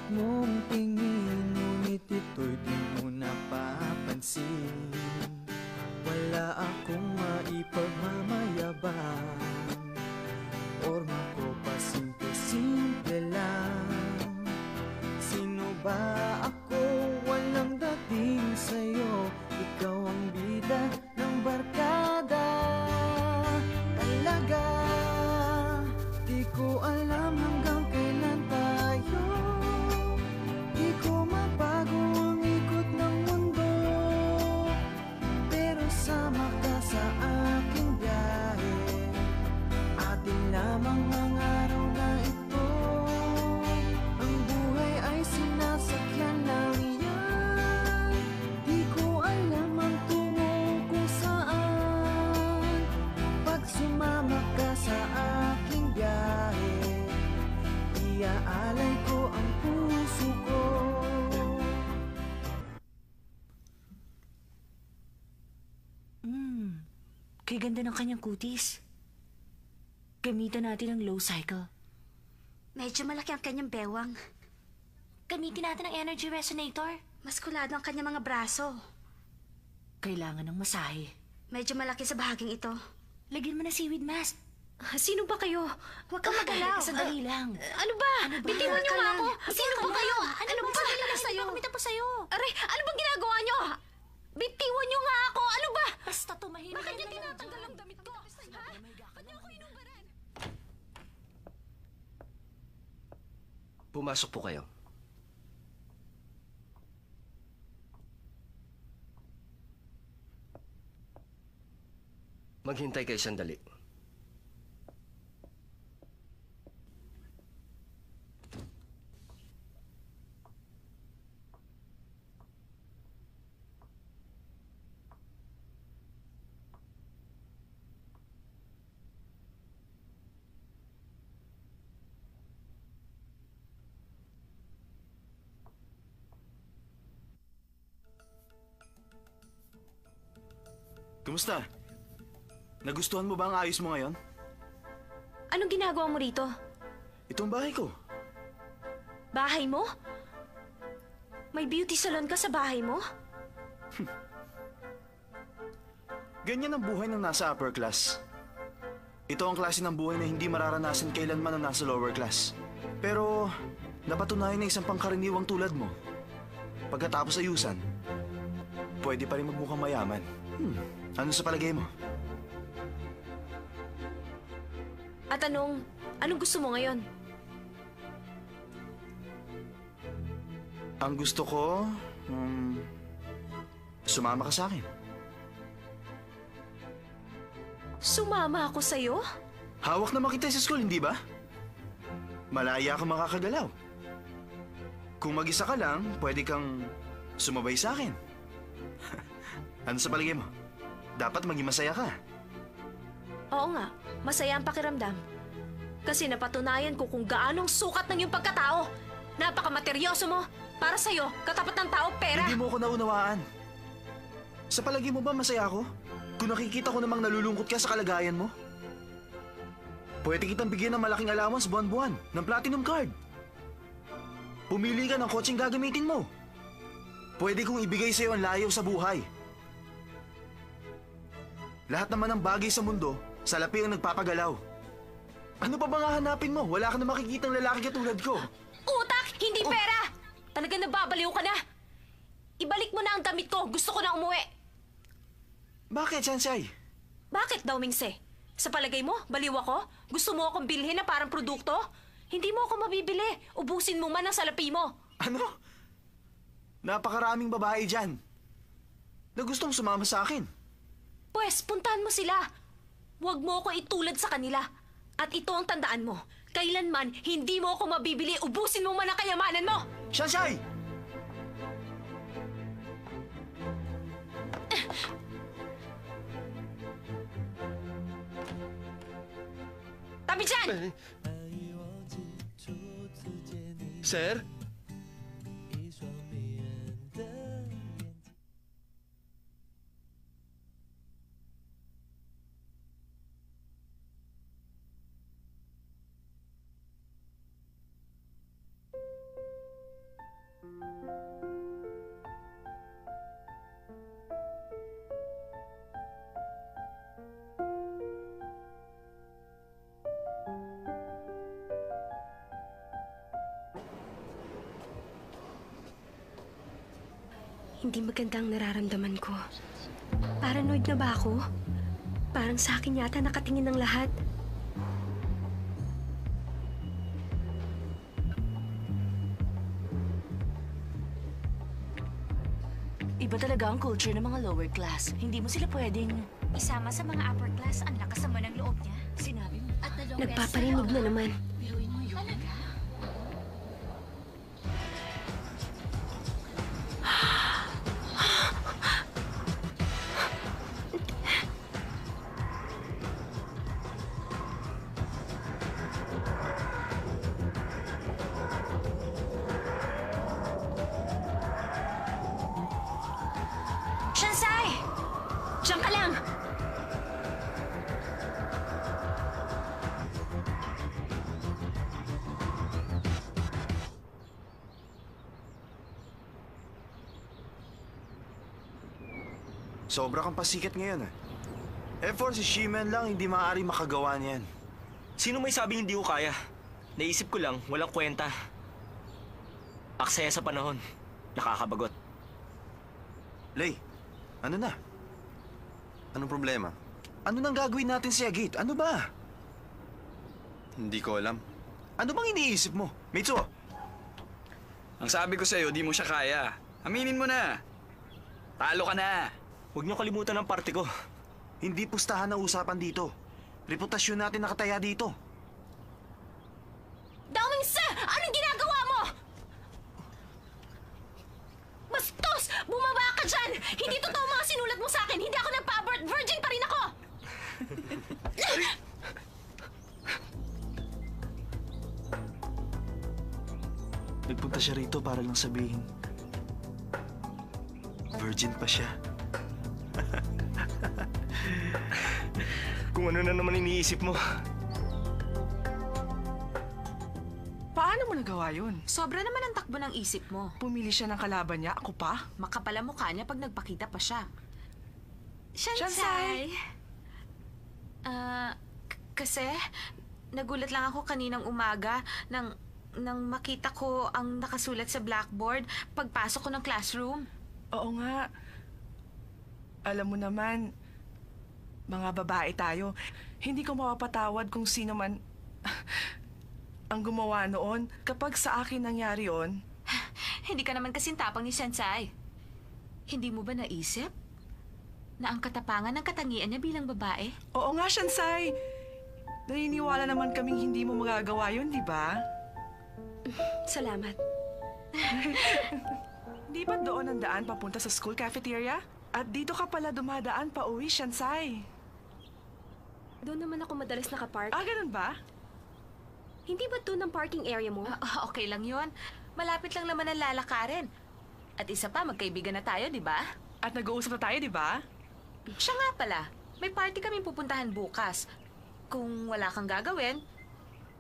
mong tingin, ngunit ito'y di mo napapansin. Wala akong maipagmamayabang, orma ko pa simple-simple lang. Sino ba ako? Walang dating sa'yo. Ikaw ang bida ng barkada. Talaga, di ko alam hanggang kailan tayo. Di ko mabago ang ikot ng mundo, pero sama ka sa aking biyahe. Atin lamang ang araw na ito. Ang buhay ay sinasakyan lang yan. Di ko alam ang tungo kung saan. Pag sumama ka sa aking biyahe, iaalay ko ang puso ko. Kaya ganda ng kanyang kutis. Gamitan natin ang low cycle. Medyo malaki ang kanyang bewang. Gamitin natin ang energy resonator. Maskulado ang kanyang mga braso. Kailangan ng masahe. Medyo malaki sa bahaging ito. Lagyan mo na seaweed mask. Sino ba kayo? Huwag kang magalaw. Sandali lang. Ano ba? Bitiwan niyo nga ako. Sino ba kayo? Ano ba ba? sa'yo? Kumita po sa'yo. Aray, ano bang ginagawa niyo? Bitiwan niyo nga ako. Ano ba? Basta tumahimik. Bakit niyo tinatanggal ang damit ko? Ha? Ba't niyo ako inubaran? Pumasok po kayo. Maghintay kayo sandali. Kumusta? Nagustuhan mo ba ang ayos mo ngayon? Anong ginagawa mo rito? Itong bahay ko. Bahay mo? May beauty salon ka sa bahay mo? Ganyan ang buhay ng nasa upper class. Ito ang klase ng buhay na hindi mararanasan kailanman ng nasa lower class. Pero napatunayan na isang pangkaraniwang tulad mo. Pagkatapos ayusan, pwede pa rin magmukhang mayaman. Ano sa palagay mo? At anong gusto mo ngayon? Ang gusto ko, sumama ka sa akin. Sumama ako sa'yo? Hawak naman kita sa school, hindi ba? Malaya ka makakagalaw. Kung mag-isa ka lang, pwede kang sumabay sa akin. Ano sa palagay mo? Dapat maging masaya ka. Oo nga, masaya ang pakiramdam. Kasi napatunayan ko kung gaanong sukat ng iyong pagkatao. Napakamateryoso mo. Para sa'yo, katapat ng tao, pera. Hindi mo ako naunawaan. Sa palagay mo ba masaya ako? Kung nakikita ko namang nalulungkot ka sa kalagayan mo? Pwede kitang bigyan ng malaking allowance buwan-buwan ng platinum card. Pumili ka ng kotseng gagamitin mo. Pwede kong ibigay sa'yo ang layaw sa buhay. Lahat naman ng bagay sa mundo, salapi ang nagpapagalaw. Ano pa bang hahanapin mo? Wala ka na makikitang lalaki katulad ko. Utak, hindi pera! Talaga nababaliw ka na! Ibalik mo na ang damit ko. Gusto ko na umuwi. Bakit, Chansay? Bakit daw, Mingse? Sa palagay mo, baliw ako? Gusto mo akong bilhin na parang produkto? Hindi mo ako mabibili. Ubusin mo man ang salapi mo. Ano? Napakaraming babae dyan na gustong sumama sa akin. Pwes, puntahan mo sila. Huwag mo ako itulad sa kanila. At ito ang tandaan mo. Kailanman, hindi mo ako mabibili. Ubusin mo man ang kayamanan mo! Shanshay! Tabi dyan! Sir? Hindi maganda ang nararamdaman ko. Paranoid na ba ako? Parang sa akin yata nakatingin ng lahat. Iba talaga ang culture ng mga lower class. Hindi mo sila pwedeng... Isama sa mga upper class, ang lakas naman ng loob niya. Sinabi mo. At dalawang Nagpaparinig na naman. Biruin mo yun. Talaga? Shansai! Diyan ka lang! Sobra kang pasikat ngayon, for si Shimen lang, hindi maaari makagawa niyan. Sino may sabing hindi ko kaya? Naisip ko lang, walang kwenta. Aksaya sa panahon. Nakakabagot. Lay, ano na? Anong problema? Ano nang gagawin natin si Agit? Ano ba? Hindi ko alam. Ano bang iniisip mo? Mitsuo, Ang sabi ko sa'yo, di mo siya kaya. Aminin mo na. Talo ka na. Huwag niyo kalimutan ang parte ko. hindi pustahan ang usapan dito. Reputasyon natin nakataya dito. Dawing sir! Anong ginagawa mo? Bastos! Bumaba ka dyan! Hindi totoo mga sinulat mo sa akin! Hindi ako nagpa-abort! Virgin pa rin ako! Nagpunta siya rito para lang sabihin, virgin pa siya. Kung ano na naman iniisip mo. Paano mo nagawa yun? Sobra naman ang takbo ng isip mo. Pumili siya ng kalaban niya, ako pa? Makapal ang mukha niya pag nagpakita pa siya. Shansai! Kasi nagulat lang ako kaninang umaga nang makita ko ang nakasulat sa blackboard pagpasok ko ng classroom. Oo nga. Alam mo naman, mga babae tayo, hindi ko mapapatawad kung sino man ang gumawa noon. Kapag sa akin nangyari yon, Hindi ka naman kasing tapang ni Sensei. Hindi mo ba naisip na ang katapangan ng katangian niya bilang babae? oo nga, Shansai. Naniniwala naman kaming hindi mo magagawa yun, di ba? Salamat. Di ba doon ang daan papunta sa school cafeteria? At dito ka pala dumadaan pa uwi, Shansai. Doon naman ako madalas nakapark. Ganun ba? Hindi ba doon ang parking area mo? Okay lang yon. Malapit lang naman ang lalakarin. At isa pa, magkaibigan na tayo, di ba? At nag-uusap na tayo, di ba? Siya nga pala, may party kaming pupuntahan bukas. Kung wala kang gagawin,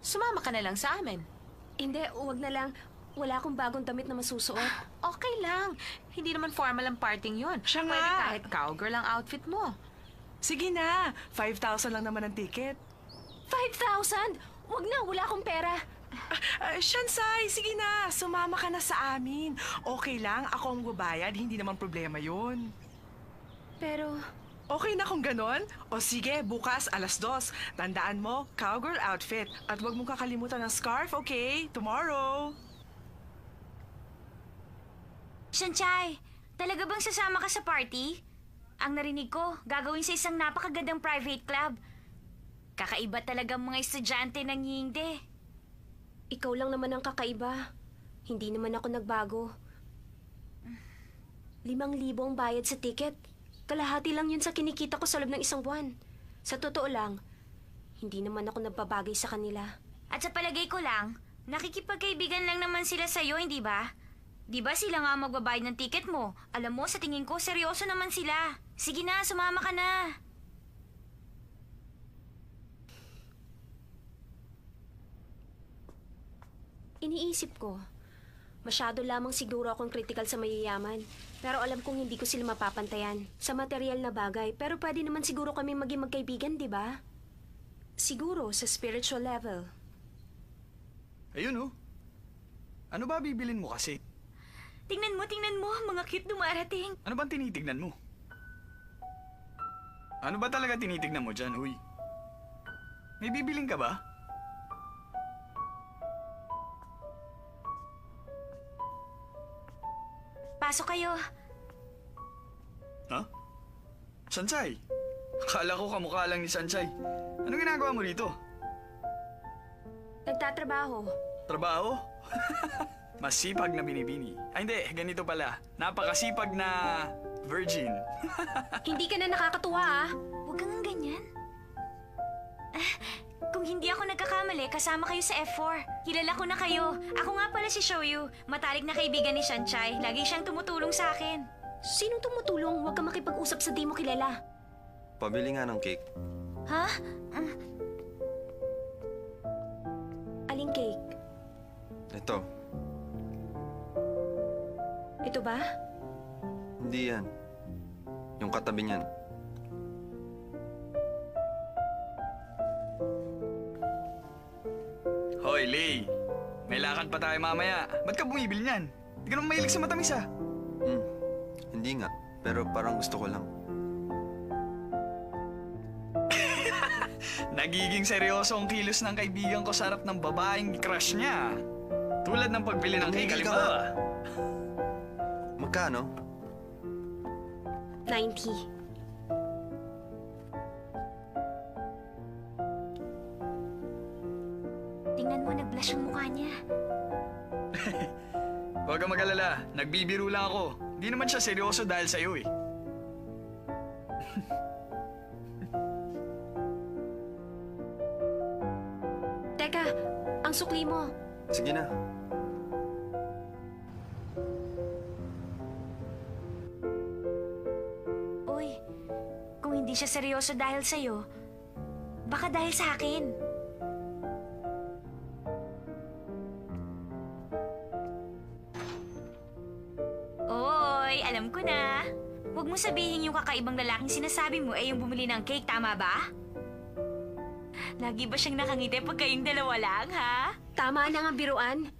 sumama ka na lang sa amin. Hindi, huwag na lang. Wala akong bagong damit na masusuot. Okay lang. Hindi naman formal ang parting yon. Siya nga. Pwede kahit cowgirl ang outfit mo. Sige na, 5,000 lang naman ang ticket. 5,000? Huwag na, wala akong pera. Shansai, sige na, sumama ka na sa amin. Okay lang, ako ang babayad, hindi naman problema yun. Pero, Okay na kung ganon? O sige, bukas 2:00. Tandaan mo, cowgirl outfit. At huwag mong kakalimutan ng scarf, okay? Tomorrow. Shansai, talaga bang sasama ka sa party? Ang narinig ko, gagawin sa isang napakagandang private club. Kakaiba talaga ang mga estudyante ng Yingde. ikaw lang naman ang kakaiba. Hindi naman ako nagbago. 5,000 ang bayad sa ticket. Kalahati lang yun sa kinikita ko sa loob ng isang buwan. Sa totoo lang, hindi naman ako nagpabagay sa kanila. At sa palagay ko lang, nakikipagkaibigan lang naman sila sa'yo, hindi ba? Di ba sila nga magbabayad ng ticket mo? Alam mo, sa tingin ko, seryoso naman sila. Sige na, sumama ka na. Iniisip ko, masyado lamang siguro akong critical sa mayayaman. Pero alam kong hindi ko sila mapapantayan sa material na bagay. Pero pwede naman siguro kami maging magkaibigan, di ba? Siguro sa spiritual level. Ayun oh. Ano ba bibilin mo kasi? tingnan mo, mga cute dumarating. Ano bang tinitignan mo? Ano ba talaga tinitignan mo dyan, uy? May bibiling ka ba? Pasok kayo. Ha? Sanchay? Akala ko kamukha lang ni Sanchay. Ano ginagawa mo rito? Nagtatrabaho. Trabaho? Masipag na binibini. Ay hindi, ganito pala. Napakasipag na virgin. Hindi ka na nakakatuwa ah. Huwag kang ganyan. Kung hindi ako nagkakamali, kasama kayo sa F4. Kilala ko na kayo. Ako nga pala si Shoyu, matalik na kaibigan ni Sanchay. Lagi siyang tumutulong sa akin. Sinong tumutulong? Huwag ka makipag-usap sa di mo kilala. Pabili nga ng cake. Ha? Aling cake? Ito, Ito ba? hindi yan. Yung katabi niyan. Hoy, Lay. May lakad pa tayo mamaya. Ba't ka bumibili niyan? Hindi ka naman mahilig sa matamis, ah. Hindi nga, pero parang gusto ko lang. Nagiging seryoso ang kilos ng kaibigan ko sa harap ng babaeng crush niya. Tulad ng pagbili ng cake, Tumigil ka halimbawa. Magkano? 90. Tingnan mo, nag-blush yung mukha niya. Huwag kang mag-alala. Nagbibiro lang ako. Hindi naman siya seryoso dahil sa'yo eh. Teka, ang sukli mo. Sige na. Uy, kung hindi siya seryoso dahil sa'yo, baka dahil sa akin. Oy, alam ko na. Huwag mo sabihin yung kakaibang lalaking sinasabi mo yung bumili ng cake, tama ba? Lagi ba siyang nakangiti pag kayong dalawa lang, ha? Tama na nga biruan.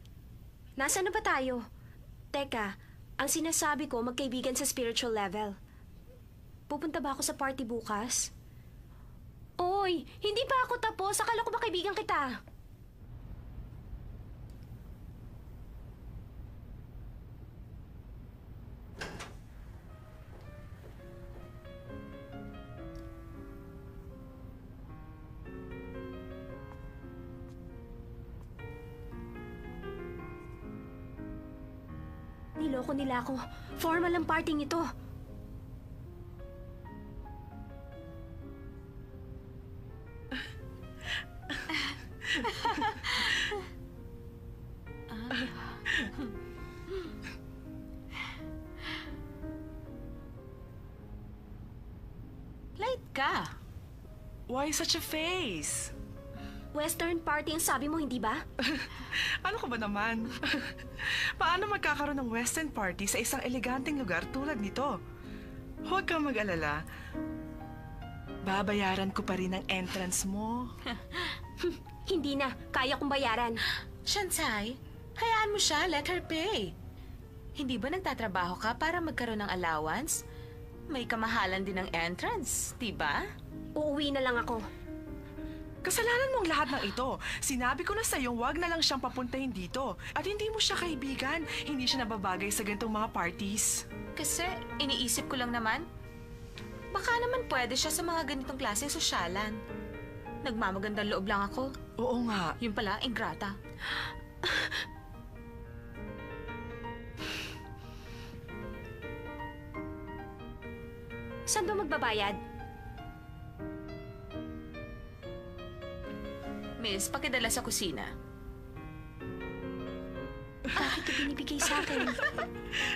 Nasaan na ba tayo? Teka, ang sinasabi ko magkaibigan sa spiritual level. Pupunta ba ako sa party bukas? Oy, hindi pa ako tapos. Akala ko ba kaibigan kita? Niloko nila ako. Formal ang parting ito. Light ka. Why such a face? Western party ang sabi mo, hindi ba? Ano ka ba naman? Paano magkakaroon ng Western party sa isang eleganteng lugar tulad nito? Huwag kang mag-alala. Babayaran ko pa rin ang entrance mo. Hindi na. Kaya kong bayaran. Shansai, hayaan mo siya. Let her pay. Hindi ba nagtatrabaho ka para magkaroon ng allowance? May kamahalan din ng entrance, di ba? Uuwi na lang ako. Kasalanan mong lahat ng ito. Sinabi ko na sa'yo, wag na lang siyang papuntahin dito. At hindi mo siya kaibigan. Hindi siya nababagay sa ganitong mga parties. Kasi iniisip ko lang naman, baka naman pwede siya sa mga ganitong klaseng sosyalan. Nagmamagandang loob lang ako. Oo nga. Yun pala, ingrata. Saan ba magbabayad? Miss, pakidala sa kusina. Bakit ito binibigay sa akin?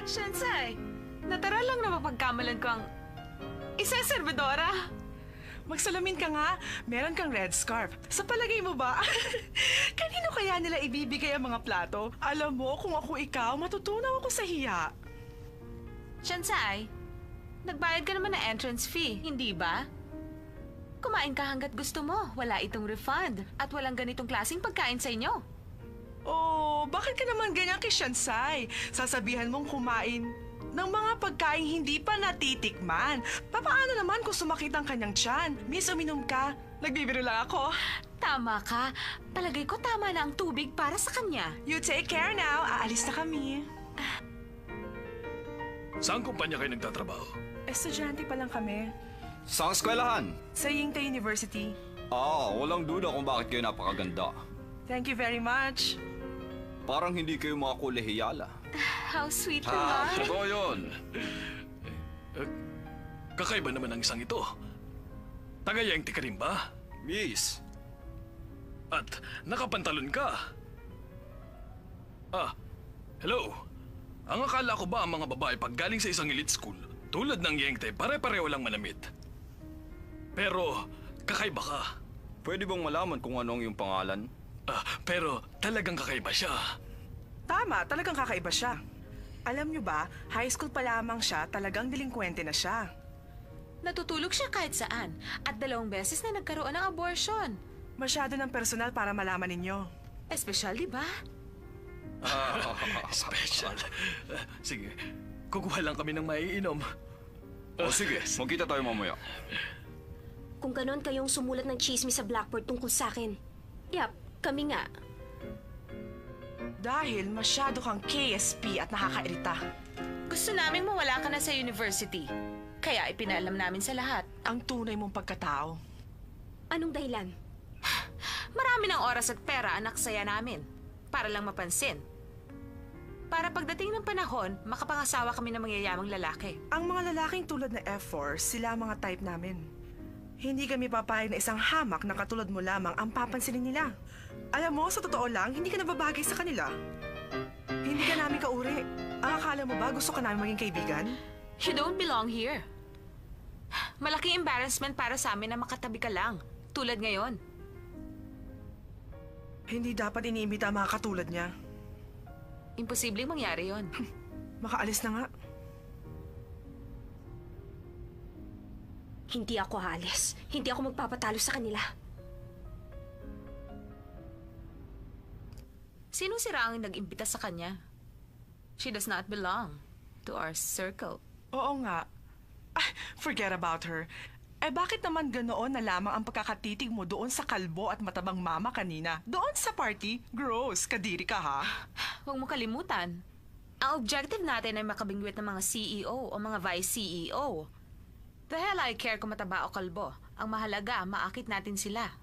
Shansai, natural lang na mapagkamalan ko ang isang servidora. Magsalamin ka nga. Meron kang red scarf. Sa palagay mo ba? Kanino kaya nila ibibigay ang mga plato? Alam mo, kung ako ikaw, matutunaw ako sa hiya. Shansai, nagbayad ka naman ng entrance fee, hindi ba? Kumain ka hanggat gusto mo. Wala itong refund. At walang ganitong klaseng pagkain sa inyo. Oh, bakit ka naman ganyan kay Shansai? Sasabihan mong kumain ng mga pagkain hindi pa natitikman. Papaano naman kung sumakit ang kanyang tiyan? Miss, uminom ka. Nagbibiro lang ako. Tama ka. Palagay ko tama na ang tubig para sa kanya. You take care now. Aalis na kami. Saan kumpanya kayo nagtatrabaho? Estudyante pa lang kami. Saan eskwelahan? Sa Yingte University. Walang duda kung bakit kayo napakaganda. Thank you very much. Parang hindi kayo mga kolehiyala. How sweet naman. Totoo yun. Kakaiba naman ang isang ito. Taga-Yangti ka rin ba? Miss. At nakapantalon ka. Hello. Ang akala ko ba ang mga babae pag galing sa isang elite school, tulad ng Yangte, pare-pareho lang manamit. Pero, kakaiba ka. Pwede bang malaman kung ano ang iyong pangalan? Pero talagang kakaiba siya. Tama, talagang kakaiba siya. Alam niyo ba, high school pa lamang siya, talagang delinkwente na siya. Natutulog siya kahit saan. At 2 beses na nagkaroon ng abortion. Masyado ng personal para malaman ninyo. Espesyal, di ba? Special. Sige, kukuha lang kami ng maiinom. Sige, magkita tayo mamaya. Kung ganon kayong sumulat ng chismis sa Blackboard tungkol sa akin. Yap, kami nga. Dahil masyado kang KSP at nakakairita. Gusto naming mawala ka na sa university. Kaya ipinaalam namin sa lahat. Ang tunay mong pagkatao. Anong dahilan? Marami ng oras at pera ang naksaya namin. Para lang mapansin. Para pagdating ng panahon, makapangasawa kami ng mangyayamang lalaki. Ang mga lalaking tulad na F4, sila ang mga type namin. Hindi kami papayag na isang hamak na katulad mo lamang ang papansinin nila. Alam mo, sa totoo lang, hindi ka nababagay sa kanila. Hindi ka namin kauri. Ang akala mo ba gusto ka namin maging kaibigan? You don't belong here. Malaking embarrassment para sa amin na makatabi ka lang. Tulad ngayon. Hindi dapat iniimbita ang mga katulad niya. Imposibleng mangyari yon. Makaalis na nga. Hindi ako aalis. Hindi ako magpapatalo sa kanila. Sino si Rang ang nag-imbita sa kanya? She does not belong to our circle. Oo nga. Forget about her. Bakit naman ganoon na lamang ang pagkakatitig mo doon sa kalbo at matabang mama kanina? Doon sa party? Gross, kadiri ka ha? Huwag mo kalimutan. Ang objective natin ay makabingwit ng mga CEO o mga vice CEO. The hell I care kung mataba o kalbo. Ang mahalaga, maakit natin sila.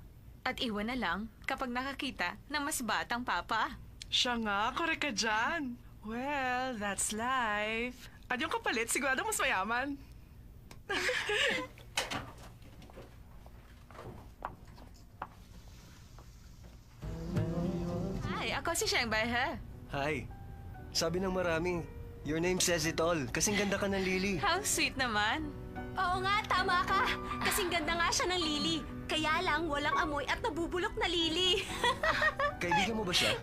At iwan na lang kapag nakakita ng mas batang papa. Siya nga, korek ka dyan. Well, that's life. At yung kapalit, sigurado mas mayaman. Hi, ako si Sheng Bai He. Hi. Sabi ng marami, your name says it all. Kasing ganda ka ng Lily. How sweet naman. Oo nga, tama ka. Kasing ganda nga siya ng Lily. Kaya lang, walang amoy at nabubulok na Lily. Kaibigan mo ba siya?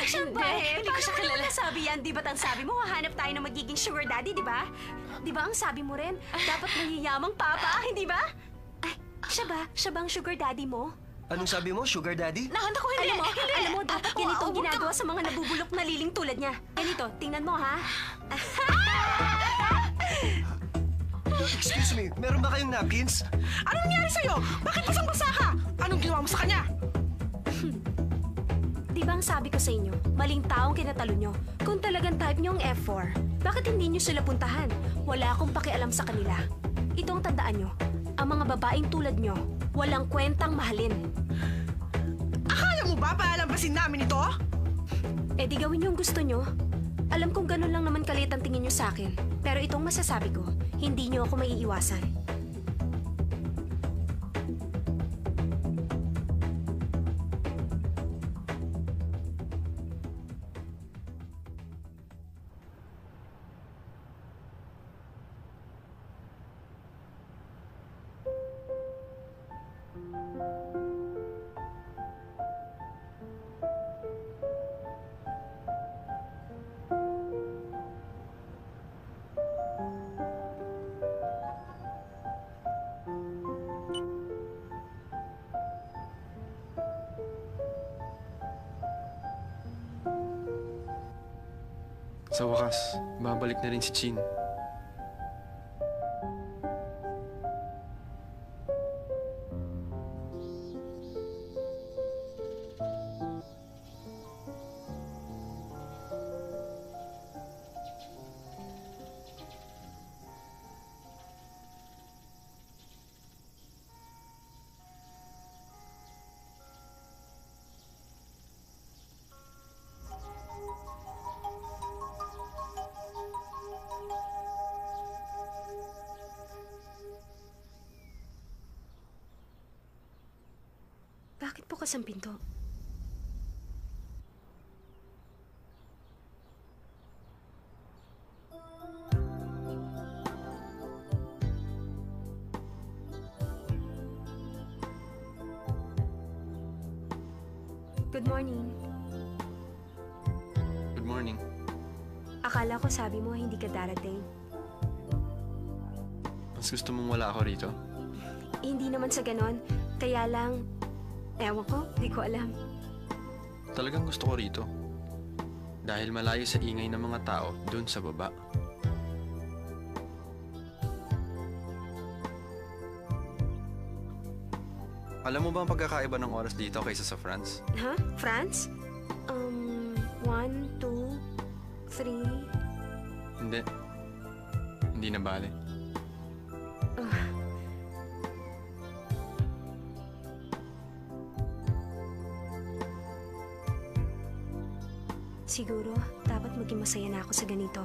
Siyempre, hindi ko siya kilala. Sabi yan, di ba't ang sabi mo, hahanap tayo ng magiging sugar daddy, di ba? Di ba ang sabi mo rin, dapat mayayamang papa, hindi ba? Ay, siya ba? Siya ba ang sugar daddy mo? Anong sabi mo, sugar daddy? Nakanta ko hindi. Alam mo, dapat ganito ang ginagawa sa mga nabubulok na liling tulad niya. Ganito, tingnan mo ha. Excuse me, meron ba kayong napkins? Ano nangyari sa'yo? Bakit basang-basa ka? Anong ginawa mo sa kanya? Di ba ang sabi ko sa inyo, maling taong kinatalo nyo. Kung talagang type nyo ang F4, bakit hindi nyo sila puntahan? Wala akong pakialam sa kanila. Ito ang tandaan nyo, ang mga babaeng tulad nyo, walang kwentang mahalin. Akala mo ba paalalabasin namin ito? Eh di gawin nyo ang gusto nyo. Alam kong ganun lang naman kalit ang tingin nyo sa akin. Pero itong masasabi ko, hindi nyo ako maiiwasan. Sa wakas, babalik na rin si Chin. Bakit bukas ang pinto? Good morning. Good morning. Akala ko sabi mo hindi ka darating. Mas gusto mong wala ako rito? Hindi naman sa ganon. Kaya lang, ewan ko, di ko alam. Talagang gusto ko rito. Dahil malayo sa ingay ng mga tao doon sa baba. Alam mo ba ang pagkakaiba ng oras dito kaysa sa France? Ha? France? 1, 2, 3... Hindi. Hindi na bale. Siguro, dapat maging masaya na ako sa ganito.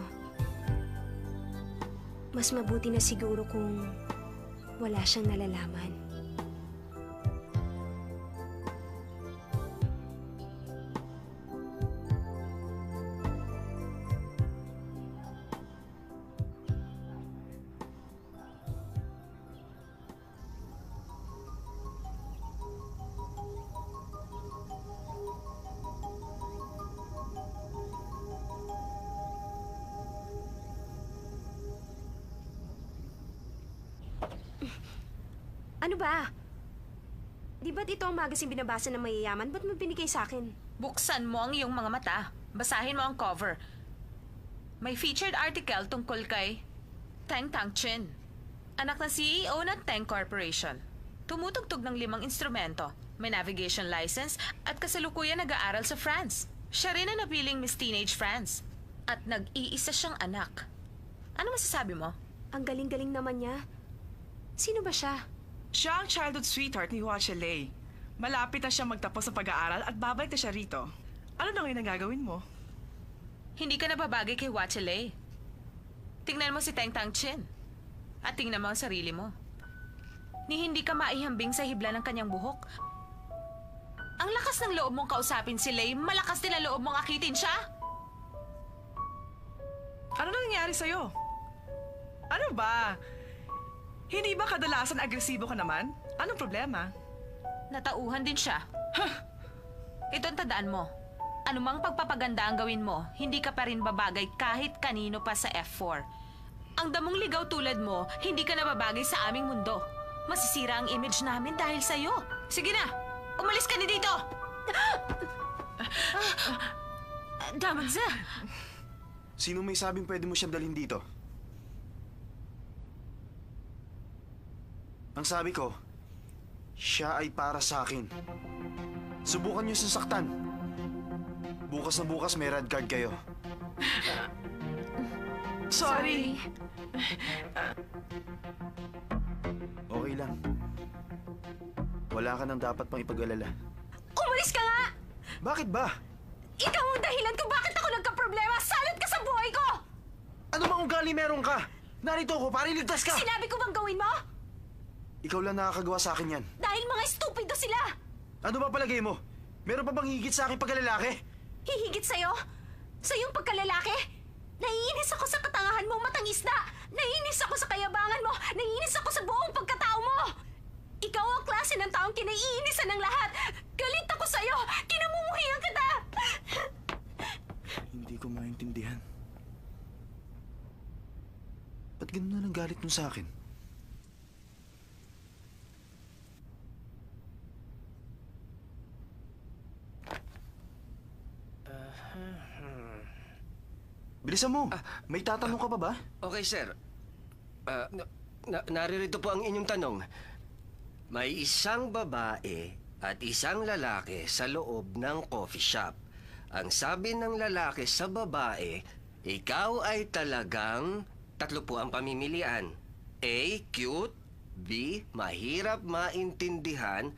Mas mabuti na siguro kung wala siyang nalalaman. Ano ba? Di ba't ito ang magazine binabasa ng mayayaman? Ba't mo binigay sa akin? Buksan mo ang iyong mga mata. Basahin mo ang cover. May featured article tungkol kay Teng Tang Chin, anak ng CEO ng Teng Corporation. Tumutugtog ng 5 instrumento, may navigation license at kasalukuyan nag-aaral sa France. Siya rin ang napiling Miss Teenage France at nag-iisa siyang anak. Ano masasabi mo? Ang galing-galing naman niya. Sino ba siya? Siya ang childhood sweetheart ni Hua Chelei. Malapit na siya magtapos sa pag-aaral at babalik na siya rito. Ano na ngayon ang gagawin mo? Hindi ka nababagay kay Hua Chelei. Tingnan mo si Teng Tang Chin. At tingnan mo ang sarili mo. Ni hindi ka maihambing sa hibla ng kanyang buhok. Ang lakas ng loob mong kausapin si Lei, malakas din ang loob mong akitin siya. Ano na nangyari sa'yo? Ano ba? Hindi ba kadalasan agresibo ka naman? Anong problema? Natauhan din siya. Ito ang tandaan mo. Anumang pagpapaganda ang gawin mo, hindi ka pa rin babagay kahit kanino pa sa F4. Ang damong ligaw tulad mo, hindi ka nababagay sa aming mundo. Masisira ang image namin dahil sa'yo. Sige na, umalis ka na dito! Damadza! Sino may sabing pwede mo siyang dalhin dito? Ang sabi ko, siya ay para sa akin. Subukan niyo sasaktan. Bukas na bukas may red card kayo. Sorry. Okay lang. Wala ka nang dapat pang ipag-alala. Umalis ka nga! Bakit ba? Ikaw ang dahilan kung bakit ako nagka-problema! Salot ka sa buhay ko! Ano bang ugali meron ka? Narito ako para iligtas ka! Sinabi ko bang gawin mo? Ikaw lang nakakagawa sa akin yan. Dahil mga estupido sila! Ano ba palagay mo? Meron pa bang higit sa akin pagkalalaki? Hihigit sa'yo? Sa iyong pagkalalaki? Naiinis ako sa katangahan mo, matangis na! Naiinis ako sa kayabangan mo! Naiinis ako sa buong pagkatao mo! Ikaw ang klase ng taong kinaiinisan ng lahat! Galit ako sa'yo! Kinamumuhian kita! Hindi ko maintindihan. Ba't ganun na lang galit mo sa akin? Bilisan mo. May tatanong ka pa ba? Okay, sir. Naririto po ang inyong tanong. May isang babae at isang lalaki sa loob ng coffee shop. Ang sabi ng lalaki sa babae, ikaw ay talagang... Tatlo po ang pamimilian. A. Cute. B. Mahirap maintindihan.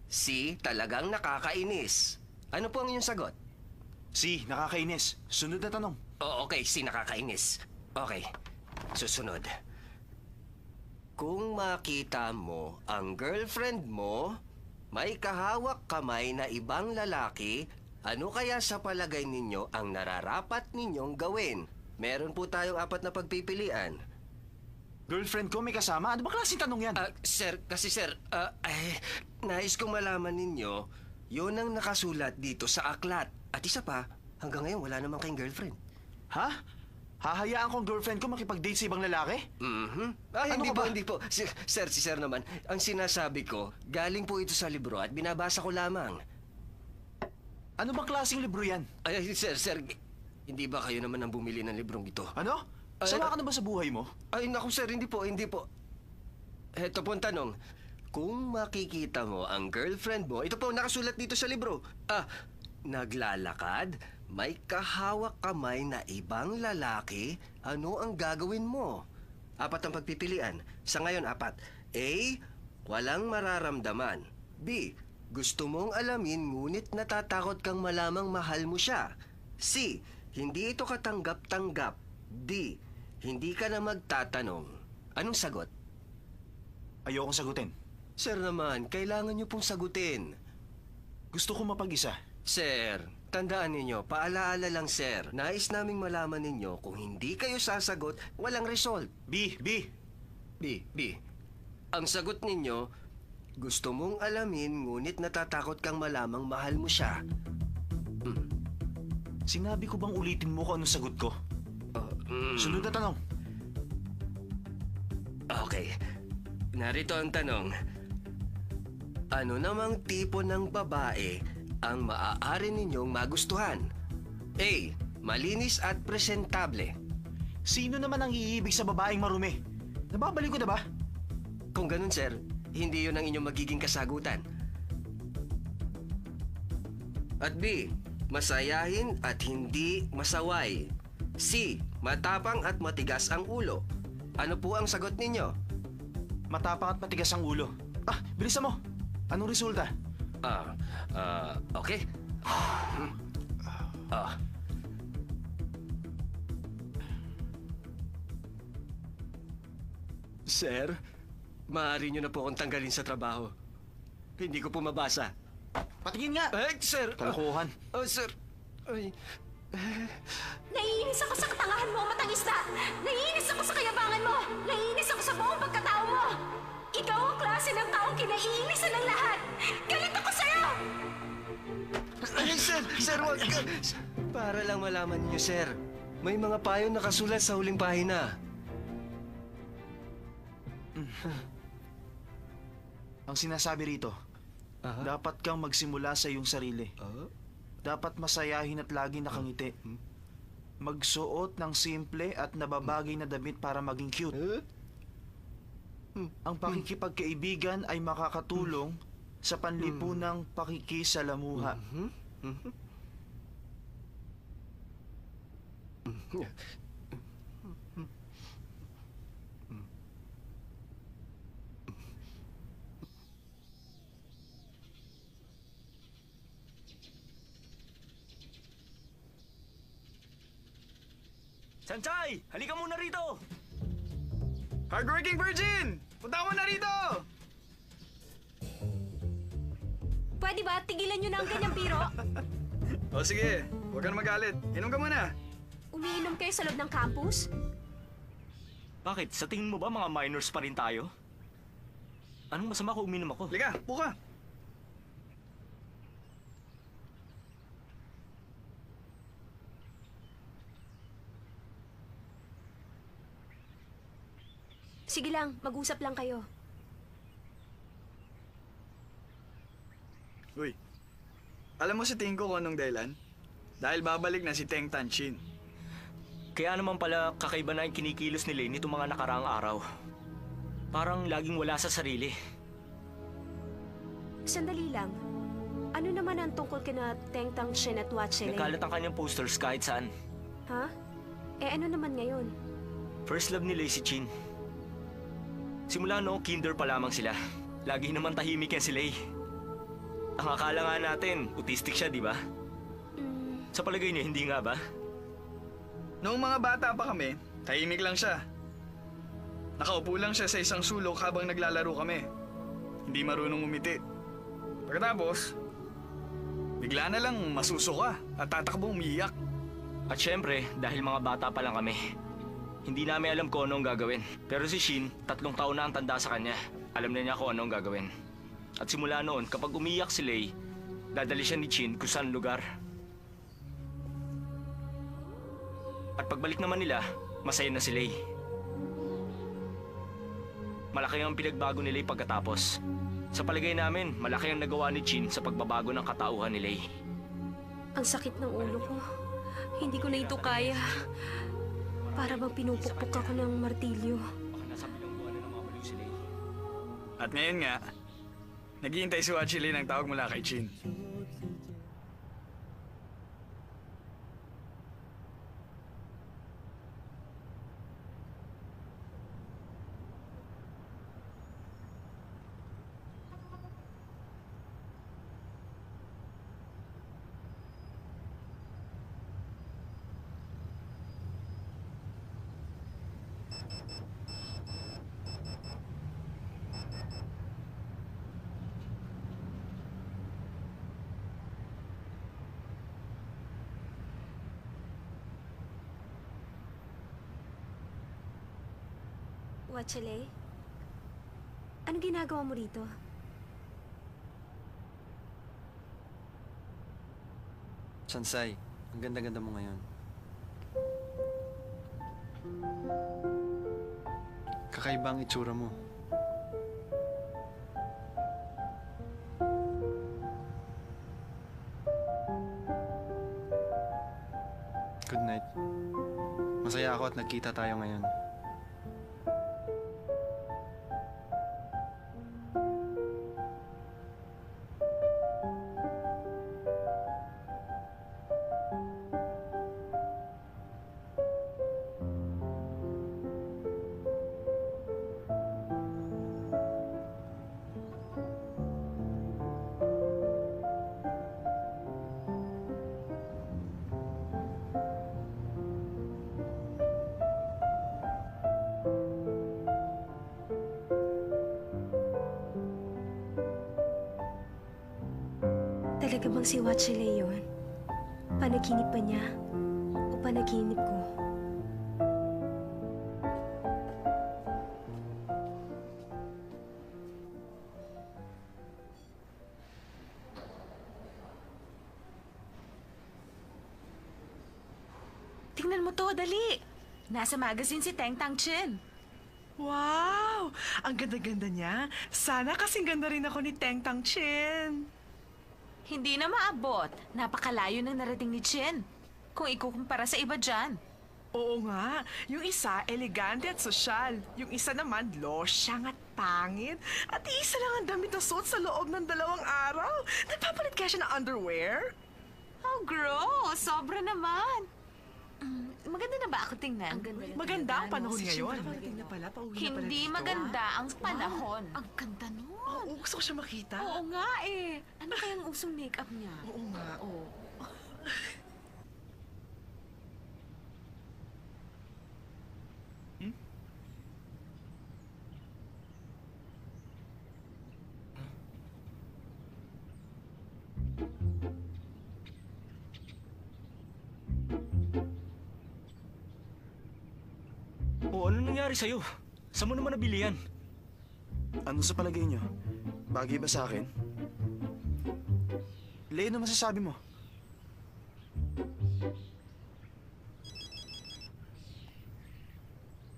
C. Talagang nakakainis. Ano po ang inyong sagot? C. Nakakainis. Sunod na tanong. Okay, C. Nakakainis. Okay, susunod. Kung makita mo ang girlfriend mo, may kahawak kamay na ibang lalaki, ano kaya sa palagay ninyo ang nararapat ninyong gawin? Meron po tayong 4 na pagpipilian. Girlfriend ko may kasama? Ano ba klaseng tanong yan? Sir, nais kong malaman ninyo, yun ang nakasulat dito sa aklat. At isa pa, hanggang ngayon wala namang kayong girlfriend. Ha? Hahayaan kong girlfriend ko makipag-date sa ibang lalaki? Hindi po. Sir, si Sir naman, ang sinasabi ko, galing po ito sa libro at binabasa ko lamang. Ano bang klaseng libro yan? Sir, hindi ba kayo naman ang bumili ng librong ito? Ano? Sama ka na ba sa buhay mo? Ay, naku sir, hindi po. Heto po ang tanong. Kung makikita mo ang girlfriend mo, ito po nakasulat dito sa libro. Naglalakad, may kahawak kamay na ibang lalaki, ano ang gagawin mo? 4 ang pagpipilian. Sa ngayon, 4. A. Walang mararamdaman. B. Gusto mong alamin ngunit natatakot kang malamang mahal mo siya. C. Hindi ito katanggap-tanggap. D. Hindi ka na magtatanong. Anong sagot? Ayokong sagutin. Sir naman, kailangan niyo pong sagutin. Gusto ko mapag-isa. Sir, tandaan ninyo, paalaala lang sir. Nais naming malaman ninyo kung hindi kayo sasagot, walang result. B. Ang sagot ninyo, gusto mong alamin ngunit natatakot kang malamang mahal mo siya. Sinabi ko bang ulitin mo kung anong sagot ko? Sunod na tanong. Okay. Narito ang tanong. Ano namang tipo ng babae ang maaari ninyong magustuhan? A. Malinis at presentable. Sino naman ang iibig sa babaeng marumi? Nababalik ko na ba? Kung ganun, sir, hindi yun ang inyong magiging kasagutan. At B. Masayahin at hindi masaway. C. Matapang at matigas ang ulo. Ano po ang sagot ninyo? Matapang at matigas ang ulo. Bilisan mo. Anong resulta? Okay. Sir, maaari niyo na po akong tanggalin sa trabaho. Hindi ko po mabasa. Patingin nga! Sir! Kalokohan. Sir! Ay... Naiinis ako sa katangahan mo, matangista! Naiinis ako sa kayabangan mo! Naiinis ako sa buong pagkatao mo! Ikaw ang klase ng taong kinaiinisan ng lahat! Galit ako sa'yo! Sir, wag ka! Para lang malaman niyo, sir. May mga payo nakasulat sa huling pahina. Ang sinasabi rito, dapat kang magsimula sa iyong sarili. Dapat masayahin at lagi nakangiti. Magsuot ng simple at nababagay na damit para maging cute. Ang pakikipagkaibigan ay makakatulong sa panlipunang pakikisalamuha. Sanchay! Halika muna rito! Hardworking virgin! Punta mo na rito! Pwede ba tigilan nyo na ang ganyang biro? O sige, huwag ka na magalit. Inom ka muna. Umiinom kayo sa loob ng campus? Bakit? Sa tingin mo ba mga minors pa rin tayo? Anong masama kung uminom ako? Halika, buka. Sige lang, mag-usap lang kayo. Uy, alam mo sa tingin ko kung anong dahilan? Dahil babalik na si Teng Tanshin. Kaya naman pala kakaiba na yung kinikilos ni Lane nitong mga nakaraang araw. Parang laging wala sa sarili. Sandali lang. Ano naman ang tungkol kina Teng Tang Shen at Watchelay? Nagkalat ang kanyang posters kahit saan. Ha? Eh ano naman ngayon? First love ni Lay si Chin. Simula noong kinder pa lamang sila. Lagi naman tahimik yan si Lay. Ang akala nga natin, autistic siya, di ba? Sa palagay niyo, hindi nga ba? Noong mga bata pa kami, tahimik lang siya. Nakaupo lang siya sa isang sulok habang naglalaro kami. Hindi marunong umiti. Pagkatapos, bigla na lang masusuka at tatakbong umiyak. At syempre, dahil mga bata pa lang kami, hindi namin alam kung ano ang gagawin. Pero si Shin, 3 taon na ang tanda sa kanya. Alam na niya kung ano ang gagawin. At simula noon, kapag umiyak si Lay, dadali siya ni Chin kung saan lugar. At pagbalik naman nila, masaya na si Lay. Malaki ang pinagbago ni Lay pagkatapos. Sa palagay namin, malaki ang nagawa ni Chin sa pagbabago ng katauhan ni Lay. Ang sakit ng ulo ko. Hindi ko na ito kaya. Para bang pinupukpok ako ng martilyo. At ngayon nga, naghihintay si Watchelay ng tawag mula kay Chin. Watchelay? Ano ginagawa mo rito? Sansay, ang ganda-ganda mo ngayon. Kakaiba ang itsura mo. Good night. Masaya ako at nagkita tayo ngayon. Talaga bang si Watchelay yun? Panaginip ba niya? O panaginip ko? Tingnan mo to, dali. Nasa magazine si Teng Tang Chin. Wow! Ang ganda-ganda niya. Sana kasing ganda rin ako ni Teng Tang Chin. Hindi na maabot. Napakalayo ng narating ni Chin. Kung ikukumpara sa iba dyan. Oo nga. Yung isa, elegante at sosyal. Yung isa naman, losyang at pangit. At isa lang ang damit na suot sa loob ng 2 araw. Nagpapalit kaya siya ng underwear? Oh, gross! Sobra naman. Maganda na ba ako tingnan? Maganda ang panahon ngayon. Hindi maganda ang panahon. Ang ganda nun. Oo, gusto ko siya makita. Oo nga eh. Ano kayang usong makeup niya? Oo nga, oo. O ano nangyari sa'yo? Saan mo naman nabili yan? Ano sa palagay niyo? Bagay ba sa akin? Lay, ano masasabi mo?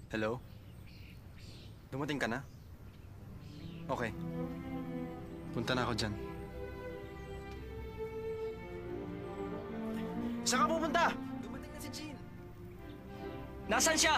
Hello? Dumating ka na? Okay. Punta na ako dyan. Saan ka pupunta? Dumating na si Jean. Nasaan siya?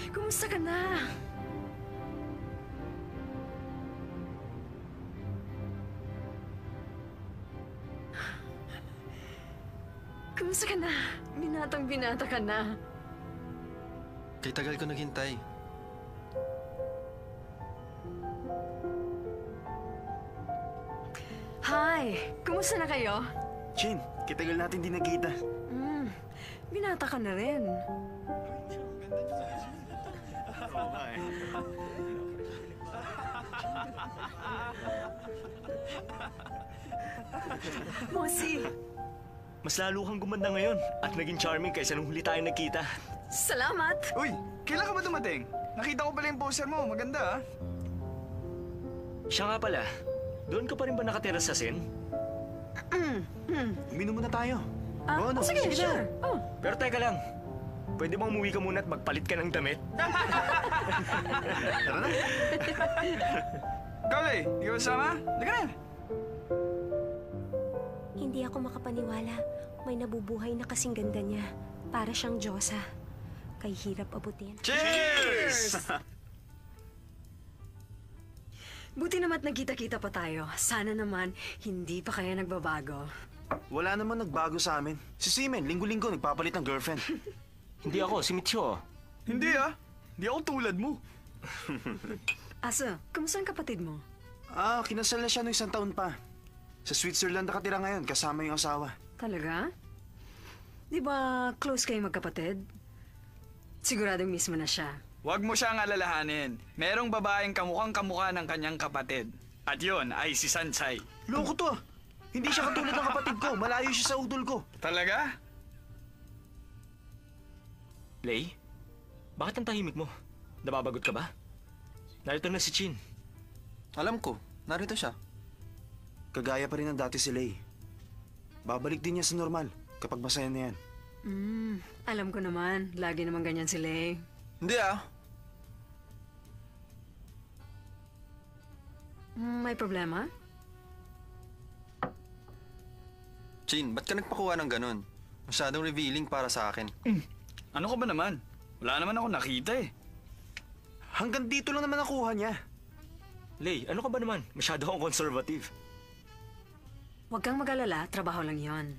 Kumusta ka na? Kumusta ka na? Binatang-binata ka na. Kay tagal ko naghintay. Hi! Kumusta na kayo? Chin, kitagal natin di nagkita. Binata ka na rin. Mosi, Mas lalo kang gumanda ngayon at naging charming kaysa nung huli tayo nagkita. salamat! Uy, kailan ka ba dumating? Nakita ko pala yung poster mo. Maganda ah. Siya nga pala, doon ka pa rin ba nakatira sa Sen? Uminom muna tayo. Oo, no, sige, sure. Oh. Pero teka lang, pwede bang umuwi ka muna at magpalit ka ng damit? Tara na. Ikaw, Lay, di ka ba sama? Halika na. Hindi ako makapaniwala. May nabubuhay na kasing ganda niya. Para siyang Diyosa. Kay hirap abutin. Cheers! Buti naman nagkita-kita pa tayo. Sana naman, hindi pa kaya nagbabago. Wala naman nagbago sa amin. Si Simen, linggo-linggo nagpapalit ng girlfriend. Hindi ako, si Mitcho. Hindi ah. Hindi ako tulad mo. Asa, kamusta ang kapatid mo? Kinasal na siya noong 1 taon pa. Sa Switzerland nakatira ngayon, kasama yung asawa. Talaga? Di ba close kayo magkapatid? Siguradong mismo na siya. Huwag mo siyang alalahanin. Merong babaeng kamukhang kamukha ng kanyang kapatid. At yon ay si Sansay. Loko to. Hindi siya katulad ng kapatid ko. Malayo siya sa udol ko. Talaga? Lay, bakit ang tahimik mo? Nababagot ka ba? Narito na si Chin. Alam ko, narito siya. Kagaya pa rin ng dati si Lay. Babalik din niya sa normal kapag masaya na yan. Alam ko naman. Lagi naman ganyan si Lay. Hindi ah. May problema? Chin, ba't ka nagpakuha ng ganun? Masyadong revealing para sa akin. Ano ka ba naman? Wala naman ako nakita eh. Hanggang dito lang naman nakuha niya. Lay, ano ka ba naman? Masyado akong conservative. Huwag kang mag-alala. Trabaho lang yon.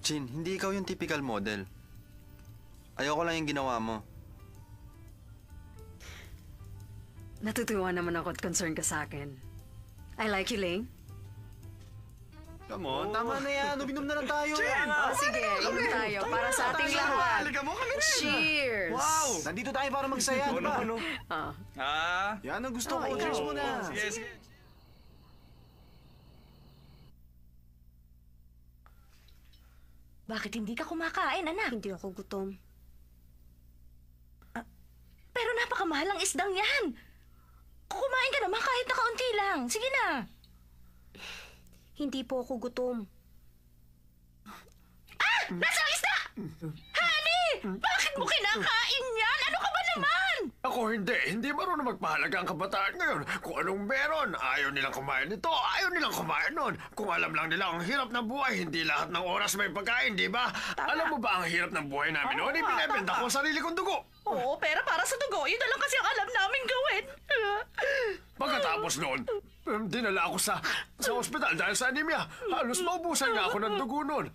Chin, hindi ikaw yung typical model. Ayoko lang yung ginawa mo. Natutuwa naman ako at concerned ka sa akin. I like you, Lay. Come on, tama na yan. Uminom na lang tayo. Sige, inom tayo. Para sa ating lahat. Halika mo kami rin. Cheers! Wow! Nandito tayo para magsaya, di ba? Ah. Yan ang gusto ko. Cheers muna. Sige, sige. Bakit hindi ka kumakain, anak? Hindi ako gutom. Pero napakamahal ang isdang yan. Kumain ka naman kahit na kaunti lang. Sige na. Hindi po ako gutom. Nasa ang isda! Honey! Bakit mo kinakain yan? Ano ka ba naman? Ako hindi. Hindi marunong magpahalaga ang kabataan ngayon. Kung anong meron, ayaw nilang kumain nito, ayaw nilang kumain nun. Kung alam lang nila ang hirap ng buhay, hindi lahat ng oras may pagkain, di ba? Alam mo ba ang hirap ng buhay namin noon? Ipinibenta ko ang sarili kong dugo. Oo, pero para sa dugo, yun na lang kasi ang alam namin gawin. Pagkatapos noon, dinala ako sa ospital dahil sa anemia. Halos maubusan nga ako ng dugo noon.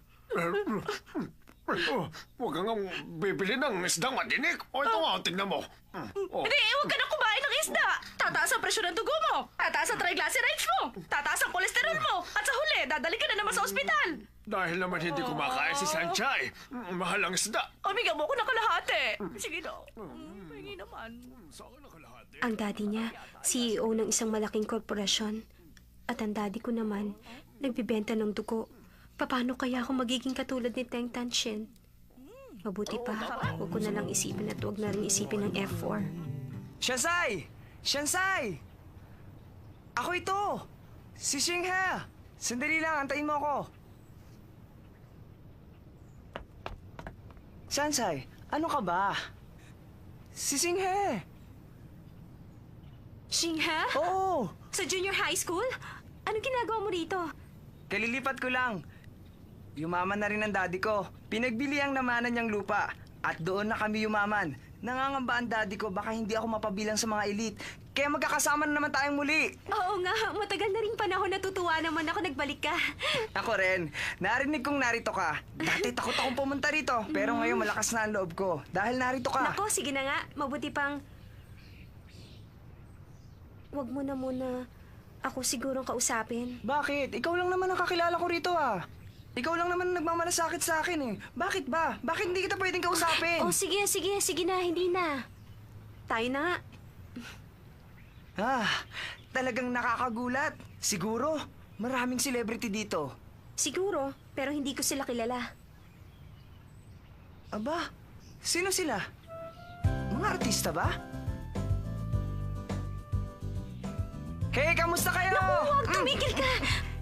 Huwag kang bibili ng isdang matinik. O ito nga, tignan mo. Hindi, huwag ka na kumain ng isda. Tataas ang presyon ng dugo mo. Tataas ang triglycerides mo. Tataas ang kolesterol mo. At sa huli, dadali ka na naman sa ospital. Dahil naman hindi kumakain si Sanchay. Mahal ang isda. Amiga mo ko na kalahati. Sige na. Pahingi naman. Ang daddy niya, CEO ng isang malaking korporasyon. At ang daddy ko naman, nagbibenta ng dugo. Paano kaya ako magiging katulad ni Teng Tanshin? Mabuti pa, huwag ko na lang isipin at huwag na rin isipin ng F4. Shansai! Shansai! Ako ito! Si Xinghe! Sandali lang, antayin mo ako. Shansai, ano ka ba? Si Xinghe! Xinghe? Oo! Sa junior high school? Anong ginagawa mo rito? Kalilipat ko lang. Yumaman na rin ang daddy ko. Pinagbili ang namanan niyang lupa. At doon na kami yumaman. Nangangamba ang daddy ko baka hindi ako mapabilang sa mga elite. Kaya magkakasama na naman tayong muli. Oo nga, matagal na rin panahon natutuwa naman ako nagbalik ka. Ako rin. Narinig kong narito ka. Dati takot akong pumunta rito. Pero ngayon malakas na ang loob ko. Dahil narito ka. Nako, sige na nga. Mabuti pang... Huwag mo na muna ako sigurong kausapin. Bakit? Ikaw lang naman ang kakilala ko rito ah. Ikaw lang naman ang nagmamalasakit sa akin eh. Bakit ba? Bakit hindi kita pwedeng kausapin? Oh, sige na, hindi na. Tayo na nga. Talagang nakakagulat. Siguro, maraming celebrity dito. Siguro, pero hindi ko sila kilala. Aba, sino sila? Mga artista ba? Hey, kamusta kayo? Naku, huwag tumigil ka!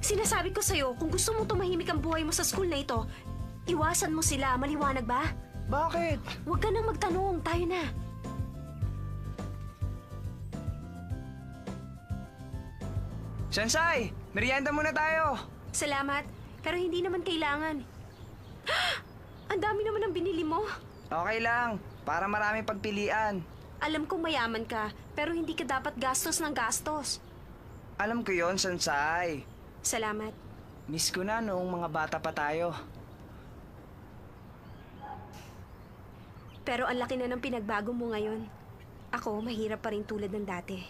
Sinasabi ko sa'yo, kung gusto mo tumahimik ang buhay mo sa school na ito, iwasan mo sila, maliwanag ba? Bakit? Huwag ka nang magtanong, tayo na. Shansai, merienda muna tayo. Salamat, pero hindi naman kailangan. Ang dami naman ang binili mo. Okay lang, para maraming pagpilian. Alam kong mayaman ka, pero hindi ka dapat gastos ng gastos. Alam ko yon, Shansai. Salamat. Miss ko na noong mga bata pa tayo. Pero ang laki na ng pinagbago mo ngayon. Ako, mahirap pa rin tulad ng dati.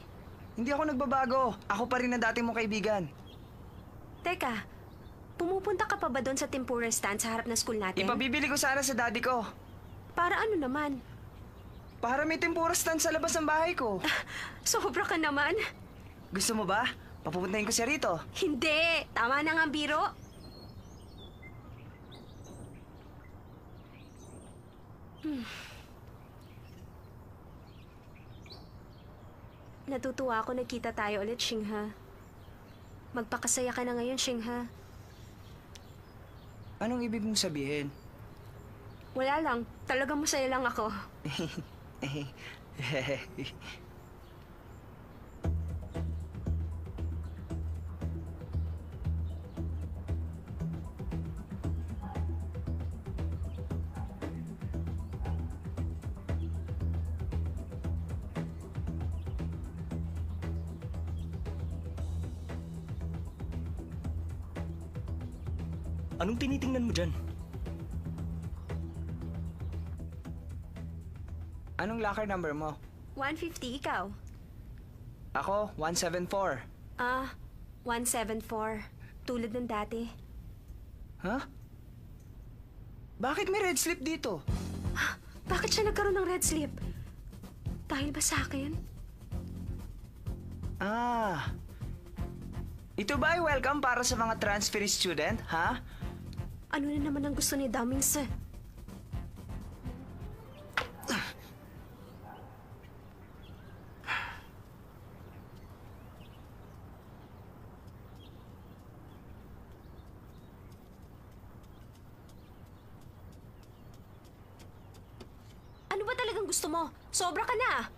Hindi ako nagbabago. Ako pa rin ang dati mong kaibigan. Teka, pumupunta ka pa ba doon sa tempura stand sa harap ng school natin? Ipabibili ko sana sa daddy ko. Para ano naman? Para may tempura stand sa labas ng bahay ko. Sobra ka naman. Gusto mo ba? Papupuntahin ko siya rito. Hindi! Tama na nga ang biro. Natutuwa ako nagkita tayo ulit, Xinghe. Magpakasaya ka na ngayon, Xinghe. Anong ibig mong sabihin? Wala lang. Talagang masaya lang ako. Anong tinitingnan mo dyan? Anong locker number mo? 150, ikaw? Ako, 174. 174. Tulad ng dati. Huh? Bakit may red slip dito? Bakit siya nagkaroon ng red slip? Dahil ba sa akin? Ito ba ay welcome para sa mga transferee student, ha? Ano na naman ang gusto ni Damings? Ano ba talagang gusto mo? Sobra ka na!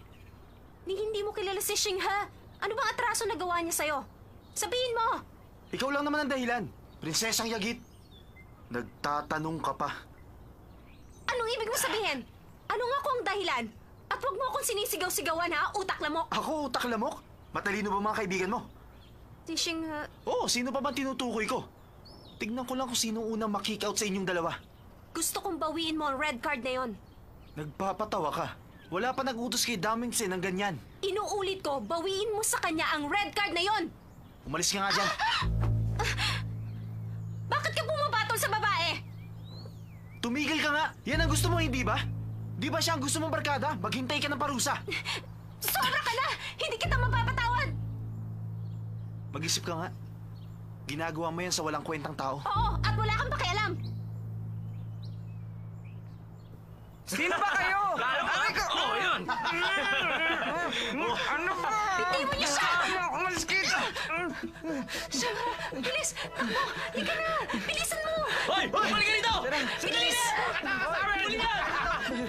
Hindi mo kilala si Xinghe. Ano bang atraso na gawa niya sa'yo? Sabihin mo! Ikaw lang naman ang dahilan. Prinsesang Yagit. Nagtatanong ka pa. Anong ibig mo sabihin? Ano nga ko ang dahilan? At huwag mo akong sinisigaw-sigawan ha, utak lamok! Ako, utak lamok? Matalino ba mga kaibigan mo? Si Xinghe... Oo, sino pa bang tinutukoy ko? Tignan ko lang kung sino unang makick out sa inyong dalawa. Gusto kong bawiin mo ang red card na yon. Nagpapatawa ka. Wala pa nag-utos kay Damings ng ganyan. Inuulit ko, bawiin mo sa kanya ang red card na yon! Umalis ka nga dyan. Bakit ka pumabatol sa babae? Tumigil ka nga. Yan ang gusto mo, hindi ba? Di ba siya ang gusto mong barkada? Maghintay ka ng parusa. Sobra ka na! Hindi kita mapapatawad! Mag-isip ka nga. Ginagawa mo yan sa walang kwentang tao. Oo, at wala kang pakialam! Sino ba kayo? Aray ko! Oo, yun! Ano ba? Bitiwan niyo siya! Umalis kita! Siya, bilis! Takbo! Halika na! Bilisan mo! Hoy! Balik ka dito! Bilis! Huli yan!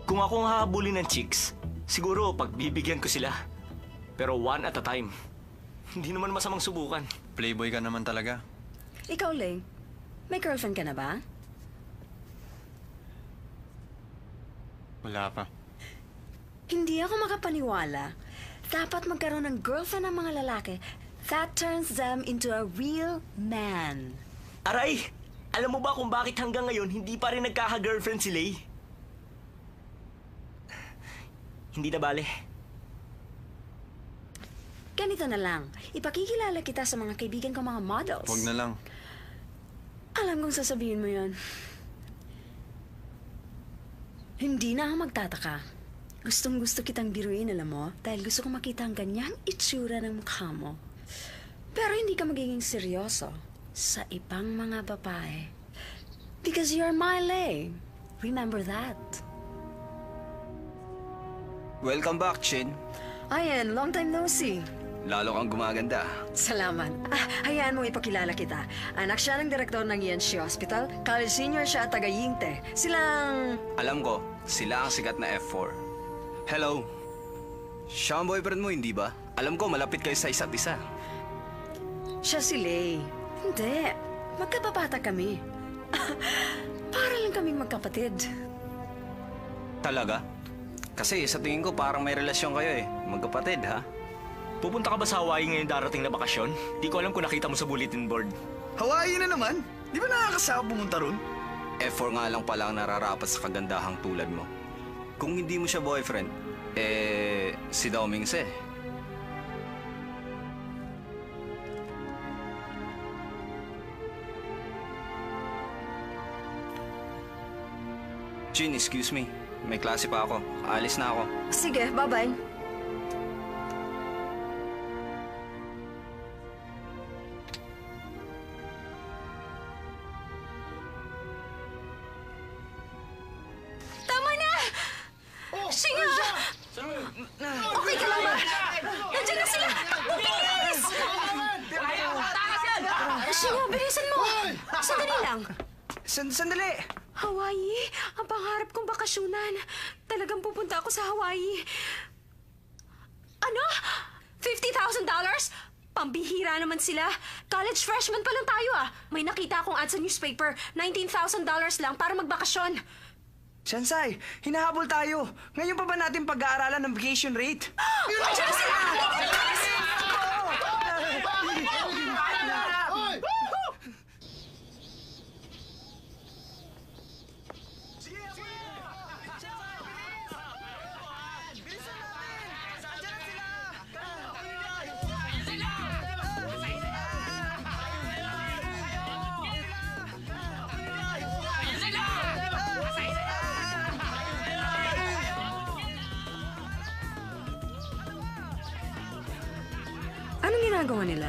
Kung ako ang hahabulin ng chicks, siguro pagbibigyan ko sila. Pero one at a time. Hindi naman masamang subukan. Playboy ka naman talaga. Ikaw, Ling, may girlfriend ka na ba? Wala pa. Hindi ako makapaniwala. Dapat magkaroon ng girlfriend ng mga lalaki. That turns them into a real man. Aray! Alam mo ba kung bakit hanggang ngayon hindi pa rin nagkaka-girlfriend si Lay? Hindi na bale. Ganito na lang. Ipakikilala kita sa mga kaibigan ko mga models. Huwag na lang. Alam kong sasabihin mo yon. Hindi na ako magtataka. Gustong gusto kitang biruin, alam mo, dahil gusto kong makita ang ganyang itsura ng mukha mo. Pero hindi ka magiging seryoso sa ibang mga babae. Because you're my Lay. Remember that. Welcome back, Chin. Ayan, long time no see. Lalo kang gumaganda. Salamat. Hayaan mo ipakilala kita. Anak siya ng direktor ng ENC Hospital. College senior siya at taga-Yingte. Silang... Alam ko, sila ang sikat na F4. Hello. Siya ang boyfriend mo, hindi ba? Alam ko, malapit kayo sa isa't isa. Siya si Lay. Hindi. Magkababata kami. Para lang kaming magkapatid. Talaga? Kasi sa tingin ko parang may relasyon kayo eh. Magkapatid, ha? Pupunta ka ba sa Hawaii ngayong darating na bakasyon? Di ko alam kung nakita mo sa bulletin board. Hawaii na naman? Di ba nakakasama pumunta ron? F4 nga lang pala ang nararapat sa kagandahang tulad mo. Kung hindi mo siya boyfriend, si Dao Mingse. Jin, excuse me. May klase pa ako. Alis na ako. Sige, bye-bye. Tama na! Singa! Okay ka lang ba? Nandiyan na sila! Mabilis! Singa, bilisan mo! Sandali lang. Sandali! Hawaii, ang pangarap kong bakasyonan. Talagang pupunta ako sa Hawaii. Ano? $50,000? Pambihira naman sila. College freshman pa lang tayo ah. May nakita akong ad sa newspaper. $19,000 lang para magbakasyon. Shansai, hinahabol tayo. Ngayon pa ba natin pag-aaralan ng vacation rate? Nandiyan na sila! Anong ginagawa nila?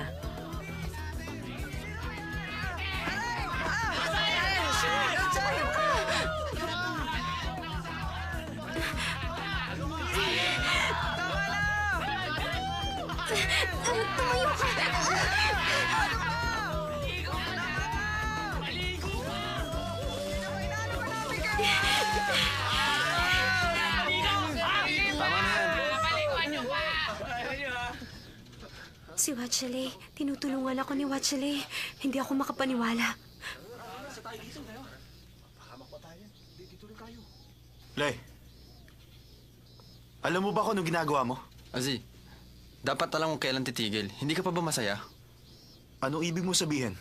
Tumayo ka! Si Watchelay, tinutulungan ako ni Watchelay. Hindi ako makapaniwala. Lay, alam mo ba kung anong ginagawa mo? Azi, dapat alam kung kailan titigil. Hindi ka pa ba masaya? Anong ibig mo sabihin?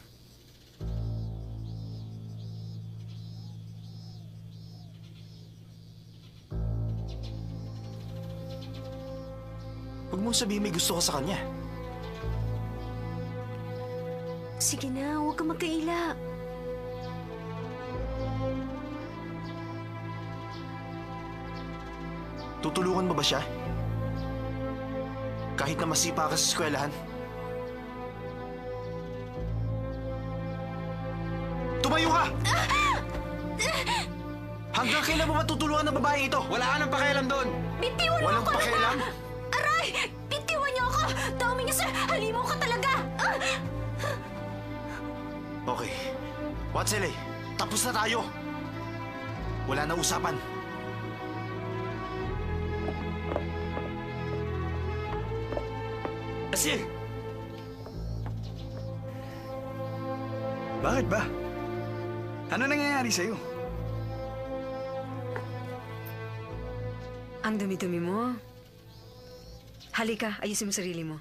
Huwag mong sabihin may gusto ka sa kanya. Sige na, huwag kang magkaila. Tutulungan mo ba siya? Kahit na masipa ka sa eskwelahan? Tumayo ka! Hanggang kailan mo matutulungan ng babaeng ito? Wala ka nang pakialam doon! Bitiwan mo Walang ako! pakialam? Aray! Bitiwan niyo ako! Dami niyo, sir! Halimaw ka talaga! Okay. Watsele, tapos na tayo. Wala na usapan. Asil! Bakit ba? Ano nangyayari sa'yo? Ang dumi-dumi mo. Halika, ayusin mo sarili mo.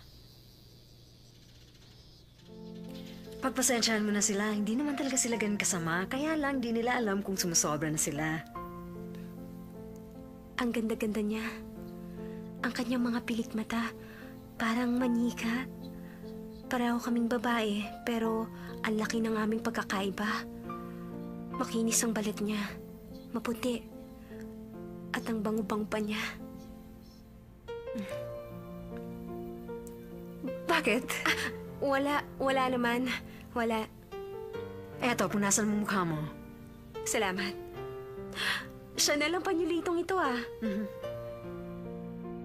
Pagpasensyahan mo na sila, hindi naman talaga sila ganun kasama, kaya lang di nila alam kung sumusobra na sila. Ang ganda-ganda niya. Ang kanyang mga pilik mata, parang manika. Pareho kaming babae, pero ang laki ng aming pagkakaiba. Makinis ang balat niya, maputi, at ang bango-bango pa niya. Bakit? Wala naman. Wala. Eto, punasan mo mukha mo. Salamat. Siya na lang panyulitong ito ah.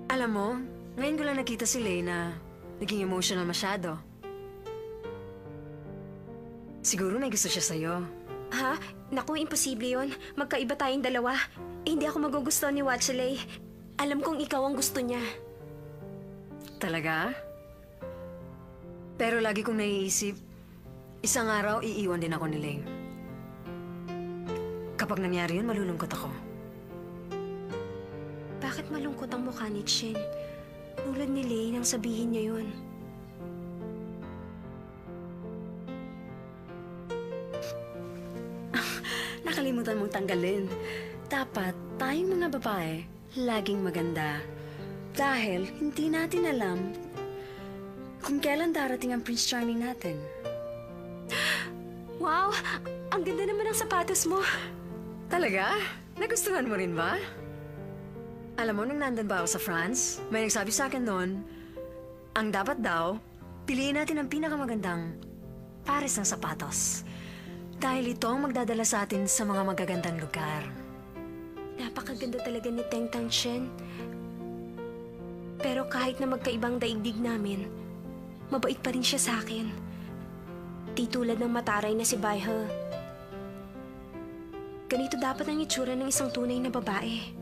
Alam mo, ngayon ko lang nakita si Lena. Naging emotional masyado. Siguro may gusto siya sa'yo. Ha? Naku, imposible yon. Magkaiba tayong dalawa. Hindi ako magugustuhan ni Watchelay. Alam kong ikaw ang gusto niya. Talaga? Pero lagi kong naiisip, isang araw iiwan din ako ni Leng. Kapag nangyari yun, malulungkot ako. Bakit malungkot ang mukha ni Chin? Tulad ni Lane ang sabihin niya yun. Nakalimutan mong tanggalin. Dapat tayong mga babae, laging maganda. Dahil hindi natin alam kung kailan darating ang Prince Charming natin. Wow! Ang ganda naman ng sapatos mo. Talaga? Nagustuhan mo rin ba? Alam mo, nung nandun ba ako sa France, may nagsabi sa akin noon, ang dapat daw, piliin natin ang pinakamagandang pares ng sapatos. Dahil ito ang magdadala sa atin sa mga magagandang lugar. Napakaganda talaga ni Teng Tang Chen. Pero kahit na magkaibang daigdig namin, mabait pa rin siya sa akin. Di tulad ng mataray na si Bai He. Ganito dapat ang itsura ng isang tunay na babae.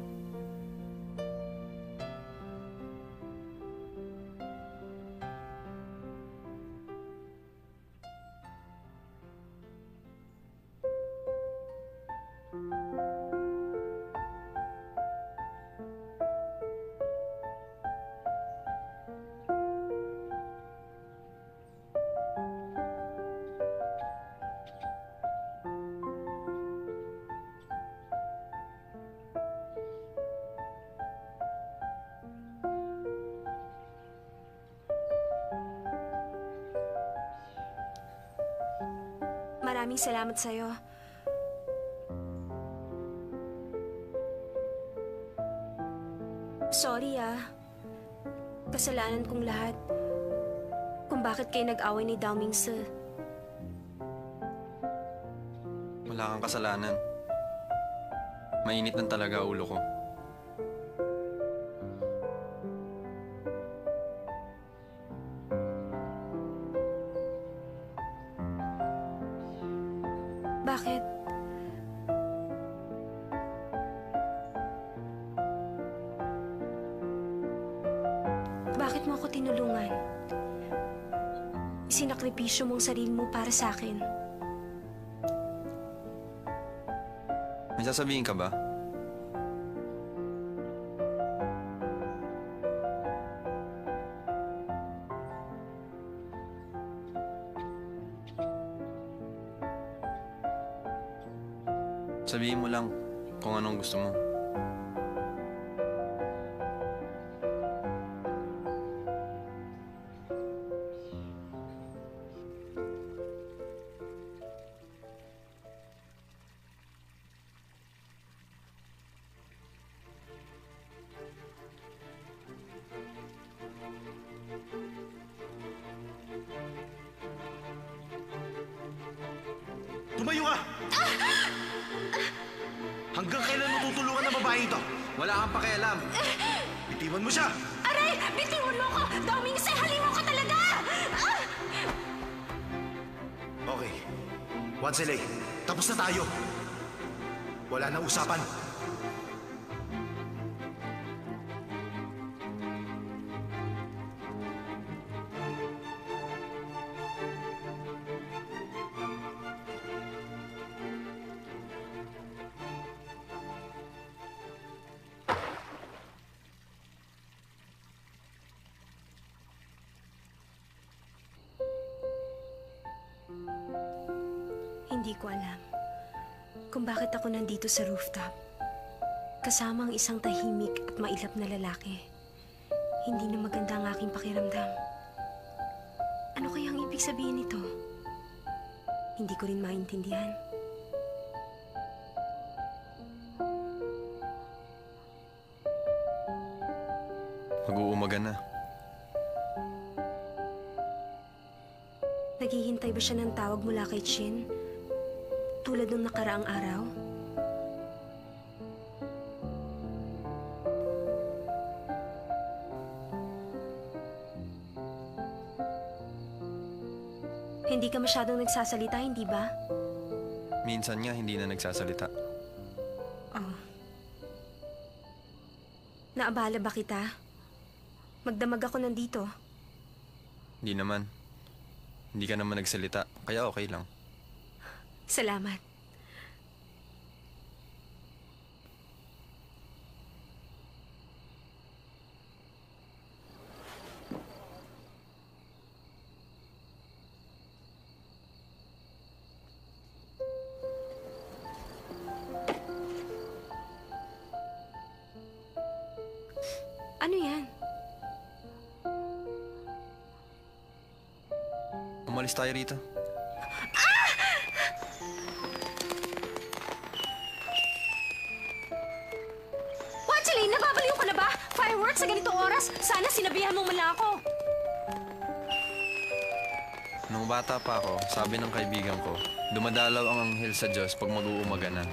Maraming salamat sa'yo. Sorry Kasalanan kong lahat. Kung bakit kayo nag-away ni Dao Mingse. Wala kang kasalanan. Mainit lang talaga ulo ko. Bakit? Bakit mo ako tinulungan? Sinakripisyo mong sarili mo para sa akin. May sasabihin ka ba? Sabihin mo lang kung anong gusto mo. Tumayo ka! Hanggang kailan mo tutulungan ang babae ito? Wala kang pakialam. Bitiwan mo siya! Aray! Bitiwan mo ko! Domingos, halimo ka talaga! Okay. Wansele, tapos na tayo. Wala na usapan. Hindi ko alam kung bakit ako nandito sa rooftop. Kasama ang isang tahimik at mailap na lalaki. Hindi na maganda ang aking pakiramdam. Ano kaya ang ibig sabihin nito? Hindi ko rin maintindihan. Mag-uumaga na. Naghihintay ba siya ng tawag mula kay Chin? Tulad nung nakaraang araw? Hindi ka masyadong nagsasalita, hindi ba? Minsan nga hindi na nagsasalita. Oh. Naabala ba kita? Magdamag ako nandito. Hindi naman. Hindi ka naman nagsalita, kaya okay lang. Salamat. Ano yan? Umalis tayo rito. Watchley, nababaliw ka na ba? Fireworks sa ganitong oras? Sana sinabihan mo man lang ako. Nung bata pa ako, sabi ng kaibigan ko, dumadalaw ang anghel sa Diyos pag mag-uumaga na.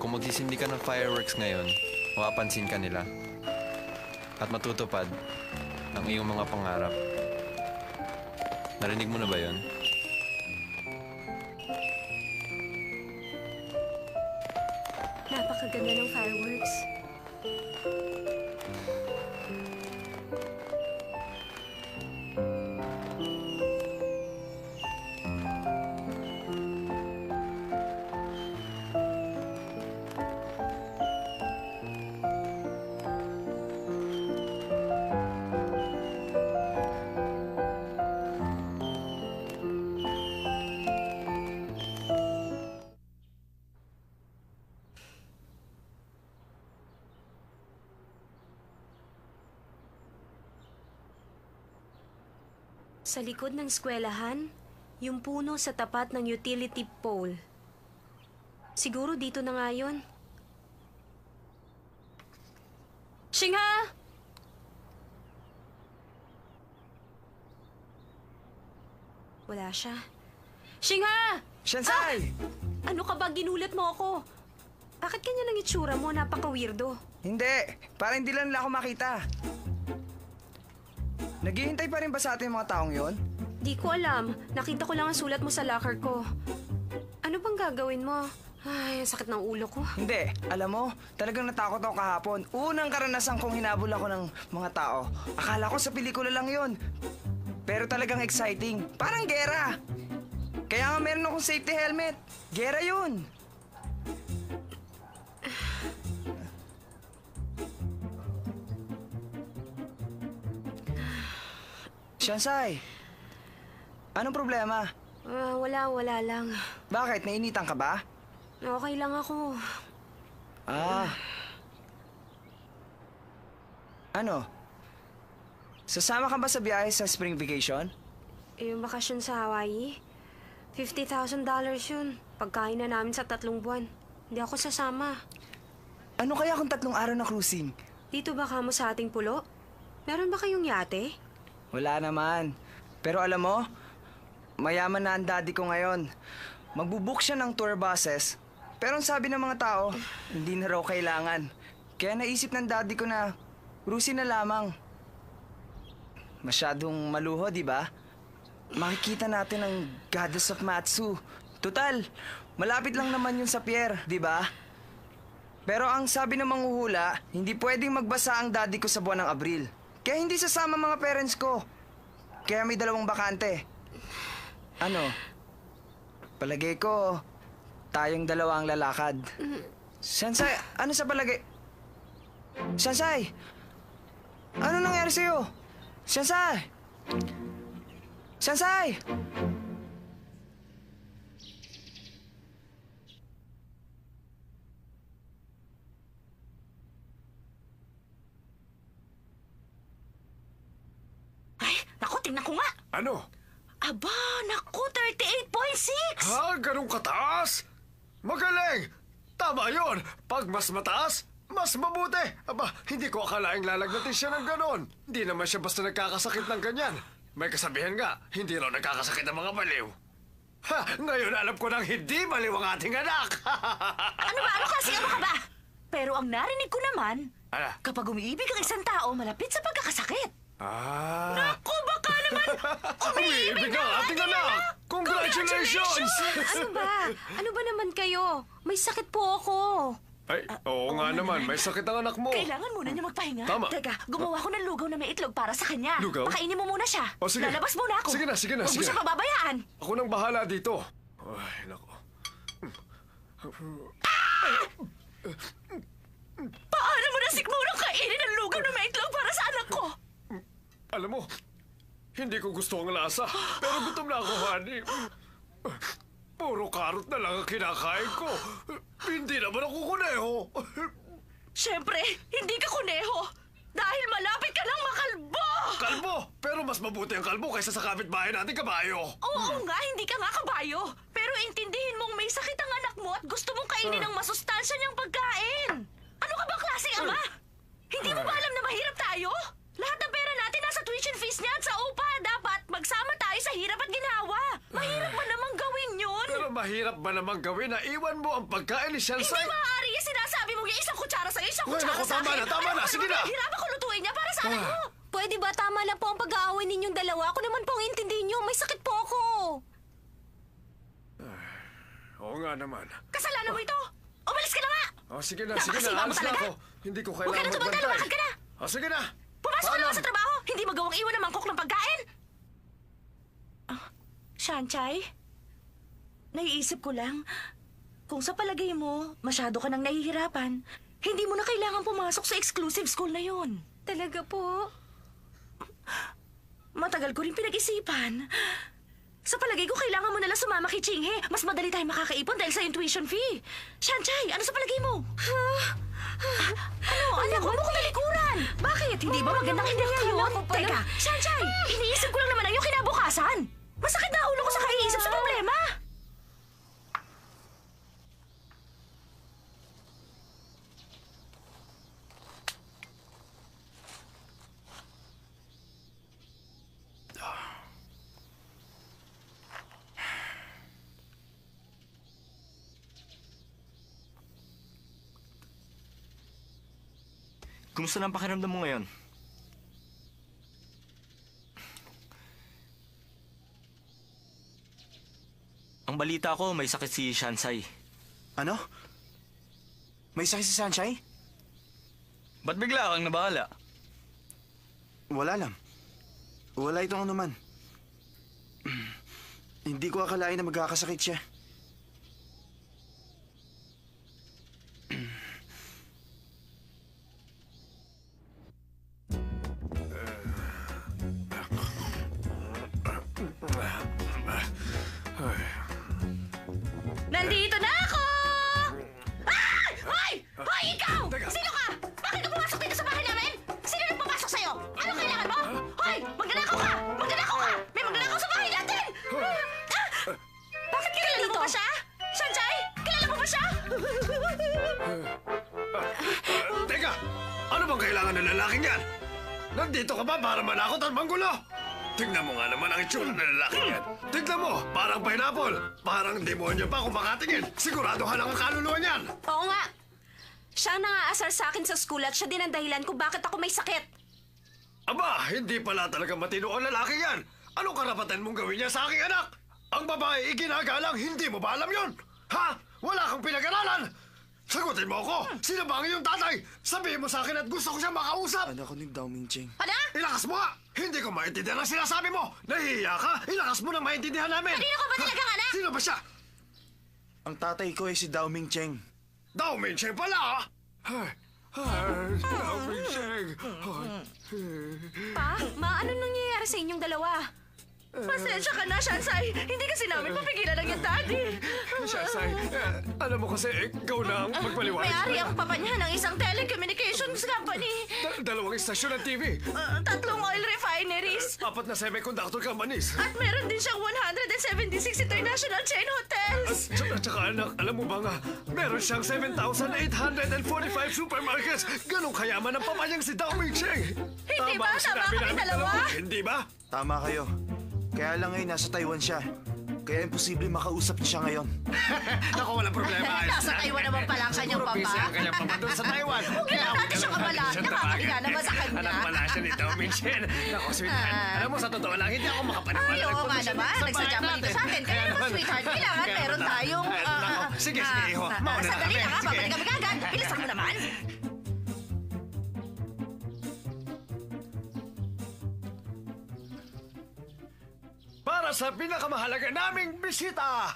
Kung magsisindi ka ng fireworks ngayon, mapapansin ka nila. At matutupad ang iyong mga pangarap. Narinig mo na ba yon? Napakaganda ng fireworks. Sa likod ng eskwelahan, yung puno sa tapat ng utility pole. Siguro dito na nga yun. Shingha! Wala siya. Shingha! Shansai! Ano ka ba? Ginulat mo ako. Bakit ganyan ang itsura mo? Napaka-weirdo. Hindi. Para hindi lang nila ako makita. Naghihintay pa rin ba sa atin yung mga taong yon? Di ko alam. Nakita ko lang ang sulat mo sa locker ko. Ano bang gagawin mo? Ay, ang sakit ng ulo ko. Hindi. Alam mo, talagang natakot ako kahapon. Unang karanasan kong hinabol ako ng mga tao. Akala ko sa pelikula lang yon. Pero talagang exciting. Parang gera. Kaya nga meron akong safety helmet. Gera yun. Shansai, anong problema? Wala lang. Bakit? Nainitan ka ba? Okay lang ako. Ano? Sasama ka ba sa biyahe sa spring vacation? Yung bakasyon sa Hawaii, $50,000 yun. Pagkain na namin sa 3 buwan. Hindi ako sasama. Ano kaya kung 3 araw na cruising? Dito ba kamo sa ating pulo? Meron ba kayong yate? Wala naman. Pero alam mo, mayaman na ang daddy ko ngayon. magbubook siya ng tour buses. Pero ang sabi ng mga tao, hindi na raw kailangan. Kaya naisip ng daddy ko na Rusi na lamang. Masyadong maluho, di ba? Makikita natin ang Goddess of Matsu. Total, malapit lang naman yun sa pier, di ba? Pero ang sabi ng manghuhula, hindi pwedeng magbasa ang daddy ko sa buwan ng Abril. Kaya hindi sasama mga parents ko. Kaya may 2 bakante. Ano? Palagay ko, tayong 2 ang lalakad. Sensei, ano sa palagay? Sensei! Ano nangyari sa'yo? Sensei! Sensei! Naku, tingnan ko nga. Ano? Aba, naku, 38.6! Ha? Ganun kataas? Magaling! Tama yon. Pag mas mataas, mas mabuti. Aba, hindi ko akalaing lalagnatin siya ng ganon. Hindi naman siya basta nagkakasakit ng ganyan. May kasabihan nga, hindi raw nagkakasakit ng mga baliw. Ha! Ngayon alam ko nang hindi baliw ang ating anak! Ano ba? Ano kasi? Ano ka ba? Pero ang narinig ko naman, Ano? kapag umiibig ang isang tao, malapit sa pagkakasakit. Ah! Naku, baka naman umiibig ang ating anak! Congratulations! Ano ba? Ano ba naman kayo? May sakit po ako. Ay, oo nga naman, may sakit ang anak mo. Kailangan muna niya magpahinga. Tama. Teka, gumawa ko ng lugaw na may itlog para sa kanya. Lugaw? Pakainin mo muna siya. O, sige. Lalabas muna ako. Sige na, sige na, Huwag mo sige siya na. pababayaan. Ako nang bahala dito. Ay, nako. Paano mo nasikmurang kainin ang lugaw na may itlog para sa anak ko? Alam mo, hindi ko gusto ang lasa. Pero gutom na ako, honey. Puro karot na lang ang kinakain ko. Hindi naman ako kuneho. Siyempre, hindi ka kuneho. Dahil malapit ka lang makalbo. Kalbo! Pero mas mabuti ang kalbo kaysa sa kapitbahay natin kabayo. Oo nga, hindi ka nga kabayo. Pero intindihin mong may sakit ang anak mo at gusto mong kainin ng masustansya niyang pagkain. Ano ka bang klaseng ama? Hindi mo ba alam na mahirap tayo? Lahat ng pera natin nasa tuition fees niya at sa upa. Dapat magsama tayo sa hirap at ginawa. Mahirap ba namang gawin yun? Pero mahirap ba namang gawin na iwan mo ang pagkain ni Shansai? Hindi maaari yung sinasabi mong yung isang kutsara sa'yo, isang Ay, kutsara naku, sa tama akin. na, tama na, sige na. Mahirap ako lutuin niya para sa anak mo. Pwede ba tama lang po ang pag-aaway ninyong dalawa? Ako naman po ang intindihin niyo. May sakit po ako. Oo nga naman. Kasalanan mo ito. Umalis ka na nga. Oh, sige na, sige na. Alis na ako. Hindi ko Huwag ka kailangan na tumanggal, magbantay. lumakad ka na. Oh, sige na. Pumasok ka na sa trabaho. Hindi magawang iwan ng mangkok ng pagkain. Shanchay, naiisip ko lang, kung sa palagay mo, masyado ka nang nahihirapan, hindi mo na kailangan pumasok sa exclusive school na yon. Talaga po? Matagal ko rin pinag-isipan. Sa palagay ko, kailangan mo nalang sumama kay Chinghe. Mas madali tayo makakaipon dahil sa yung tuition fee. Shanchay, ano sa palagay mo? Ano? Anak, huwag mo kong talikuran. Bakit? Hindi ba magandang ideya yun? Teka, Shanchay, iniisip ko lang naman ang iyong kinabukasan. Masakit na ulo ko sa kaiisip sa problema. Kumusta na ang pakiramdam mo ngayon? Ang balita ko, may sakit si Shansai. Ano? May sakit si Shansai? Ba't bigla kang nabahala? Wala lang. Wala itong anuman. Hindi ko akalain na magkakasakit siya. Nandito na ako! Ay! Hoy! Hoy, ikaw! Sino ka? Bakit ka pumasok dito sa bahay namin? Sino nagpapasok sa'yo? Ano kailangan mo? Hoy! Magnanakaw ka! Magnanakaw ka! May magnanakaw sa bahay natin! Bakit kilala mo ba siya? Shanchay? Kilala mo ba siya? Teka! Ano bang kailangan ng lalaking yan? Nandito ka ba para manakot at manggulo? Tingnan mo nga naman ang itsura ng lalaki yan. Tignan mo, parang pineapple. Parang demonyo pa kung makatingin. Sigurado ka lang ang kaluluwa niyan. Oo nga. Siya ang nangaasar sa akin sa school at siya din ang dahilan kung bakit ako may sakit. Aba, hindi pala talaga matino ang lalaki yan. Anong karapatan mong gawin niya sa aking anak? Ang babae iginagalang, hindi mo ba alam yun? Ha? Wala kang pinag-aralan? Sagutin mo ako! Sino ba ang iyong tatay? Sabihin mo sa akin at gusto ko siyang makausap! Anak ko ni Dao Mingcheng. Ano? Ilakas mo nga! Hindi ko maintindihan ang sinasabi mo! Nahihiya ka? Ilakas mo nang maintindihan namin! Kanino ko ba talagang anak? Sino ba siya? Ang tatay ko ay si Dao Mingcheng. Dao Mingcheng pala! Dao Mingcheng! Pa, ano nangyayari sa inyong dalawa? Pasensya ka na, Shansai. Hindi kasi namin papigilan ang yung daddy. Shansai, alam mo kasi, ikaw na ang magpaliwanag. May-ari ang papa niya ng isang telecommunications company. Dalawang istasyon ng TV. 3 oil refineries. 4 na semiconductor companies. At meron din siyang 176 international chain hotels. At saka anak, alam mo ba nga, meron siyang 7,845 supermarkets. Ganong kayaman ang papa niyang si Dao Mingcheng. Hindi ba? Tama kami dalawa? Hindi ba? Tama kayo. Kaya lang ngayon nasa Taiwan siya. Kaya imposible makausap niya siya ngayon. Naku, walang problema. Nasa Taiwan naman pala ang kanyang Siguro papa. busy ang kanyang papa doon sa Taiwan. Huwag niyo lang natin siya kabalaan. Nakakahiya naman sa kanya. Anak pala siya ni Dao Mingcheng. Naku, sweetheart. Alam mo, sa totoo lang, hindi ako makapaniwala. Ay, oo nga naman. Nagsadya mo dito sa atin. Kaya naman, sweetheart, kailangan meron tayong... Sige, iho. Mauna na Sandali kami. na nga, babalik kami kagad. Bilisan mo naman. Para sa pinakamahalaga naming bisita!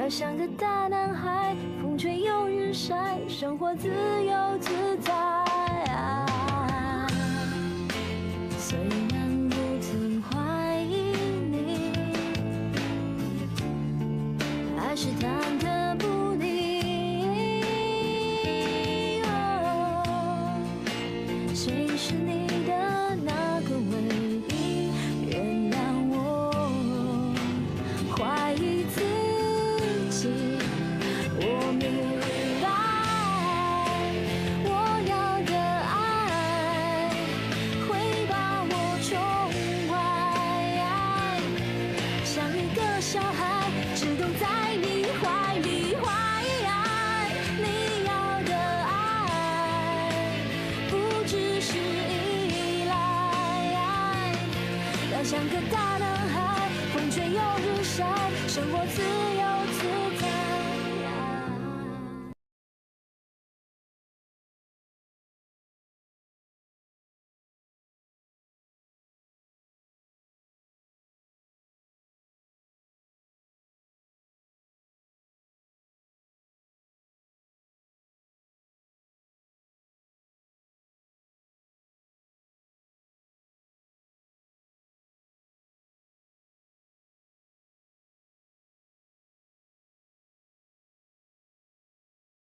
像个大男孩，风吹又日晒，生活自由自在。虽然不曾怀疑你，还是忐忑不定。谁是你的那个唯一？原谅我怀疑自己。我明白，我要的爱会把我宠坏，像一个小孩，只懂在你怀里怀。你要的爱不只是依赖，要像个大男孩，风吹又日晒，生活自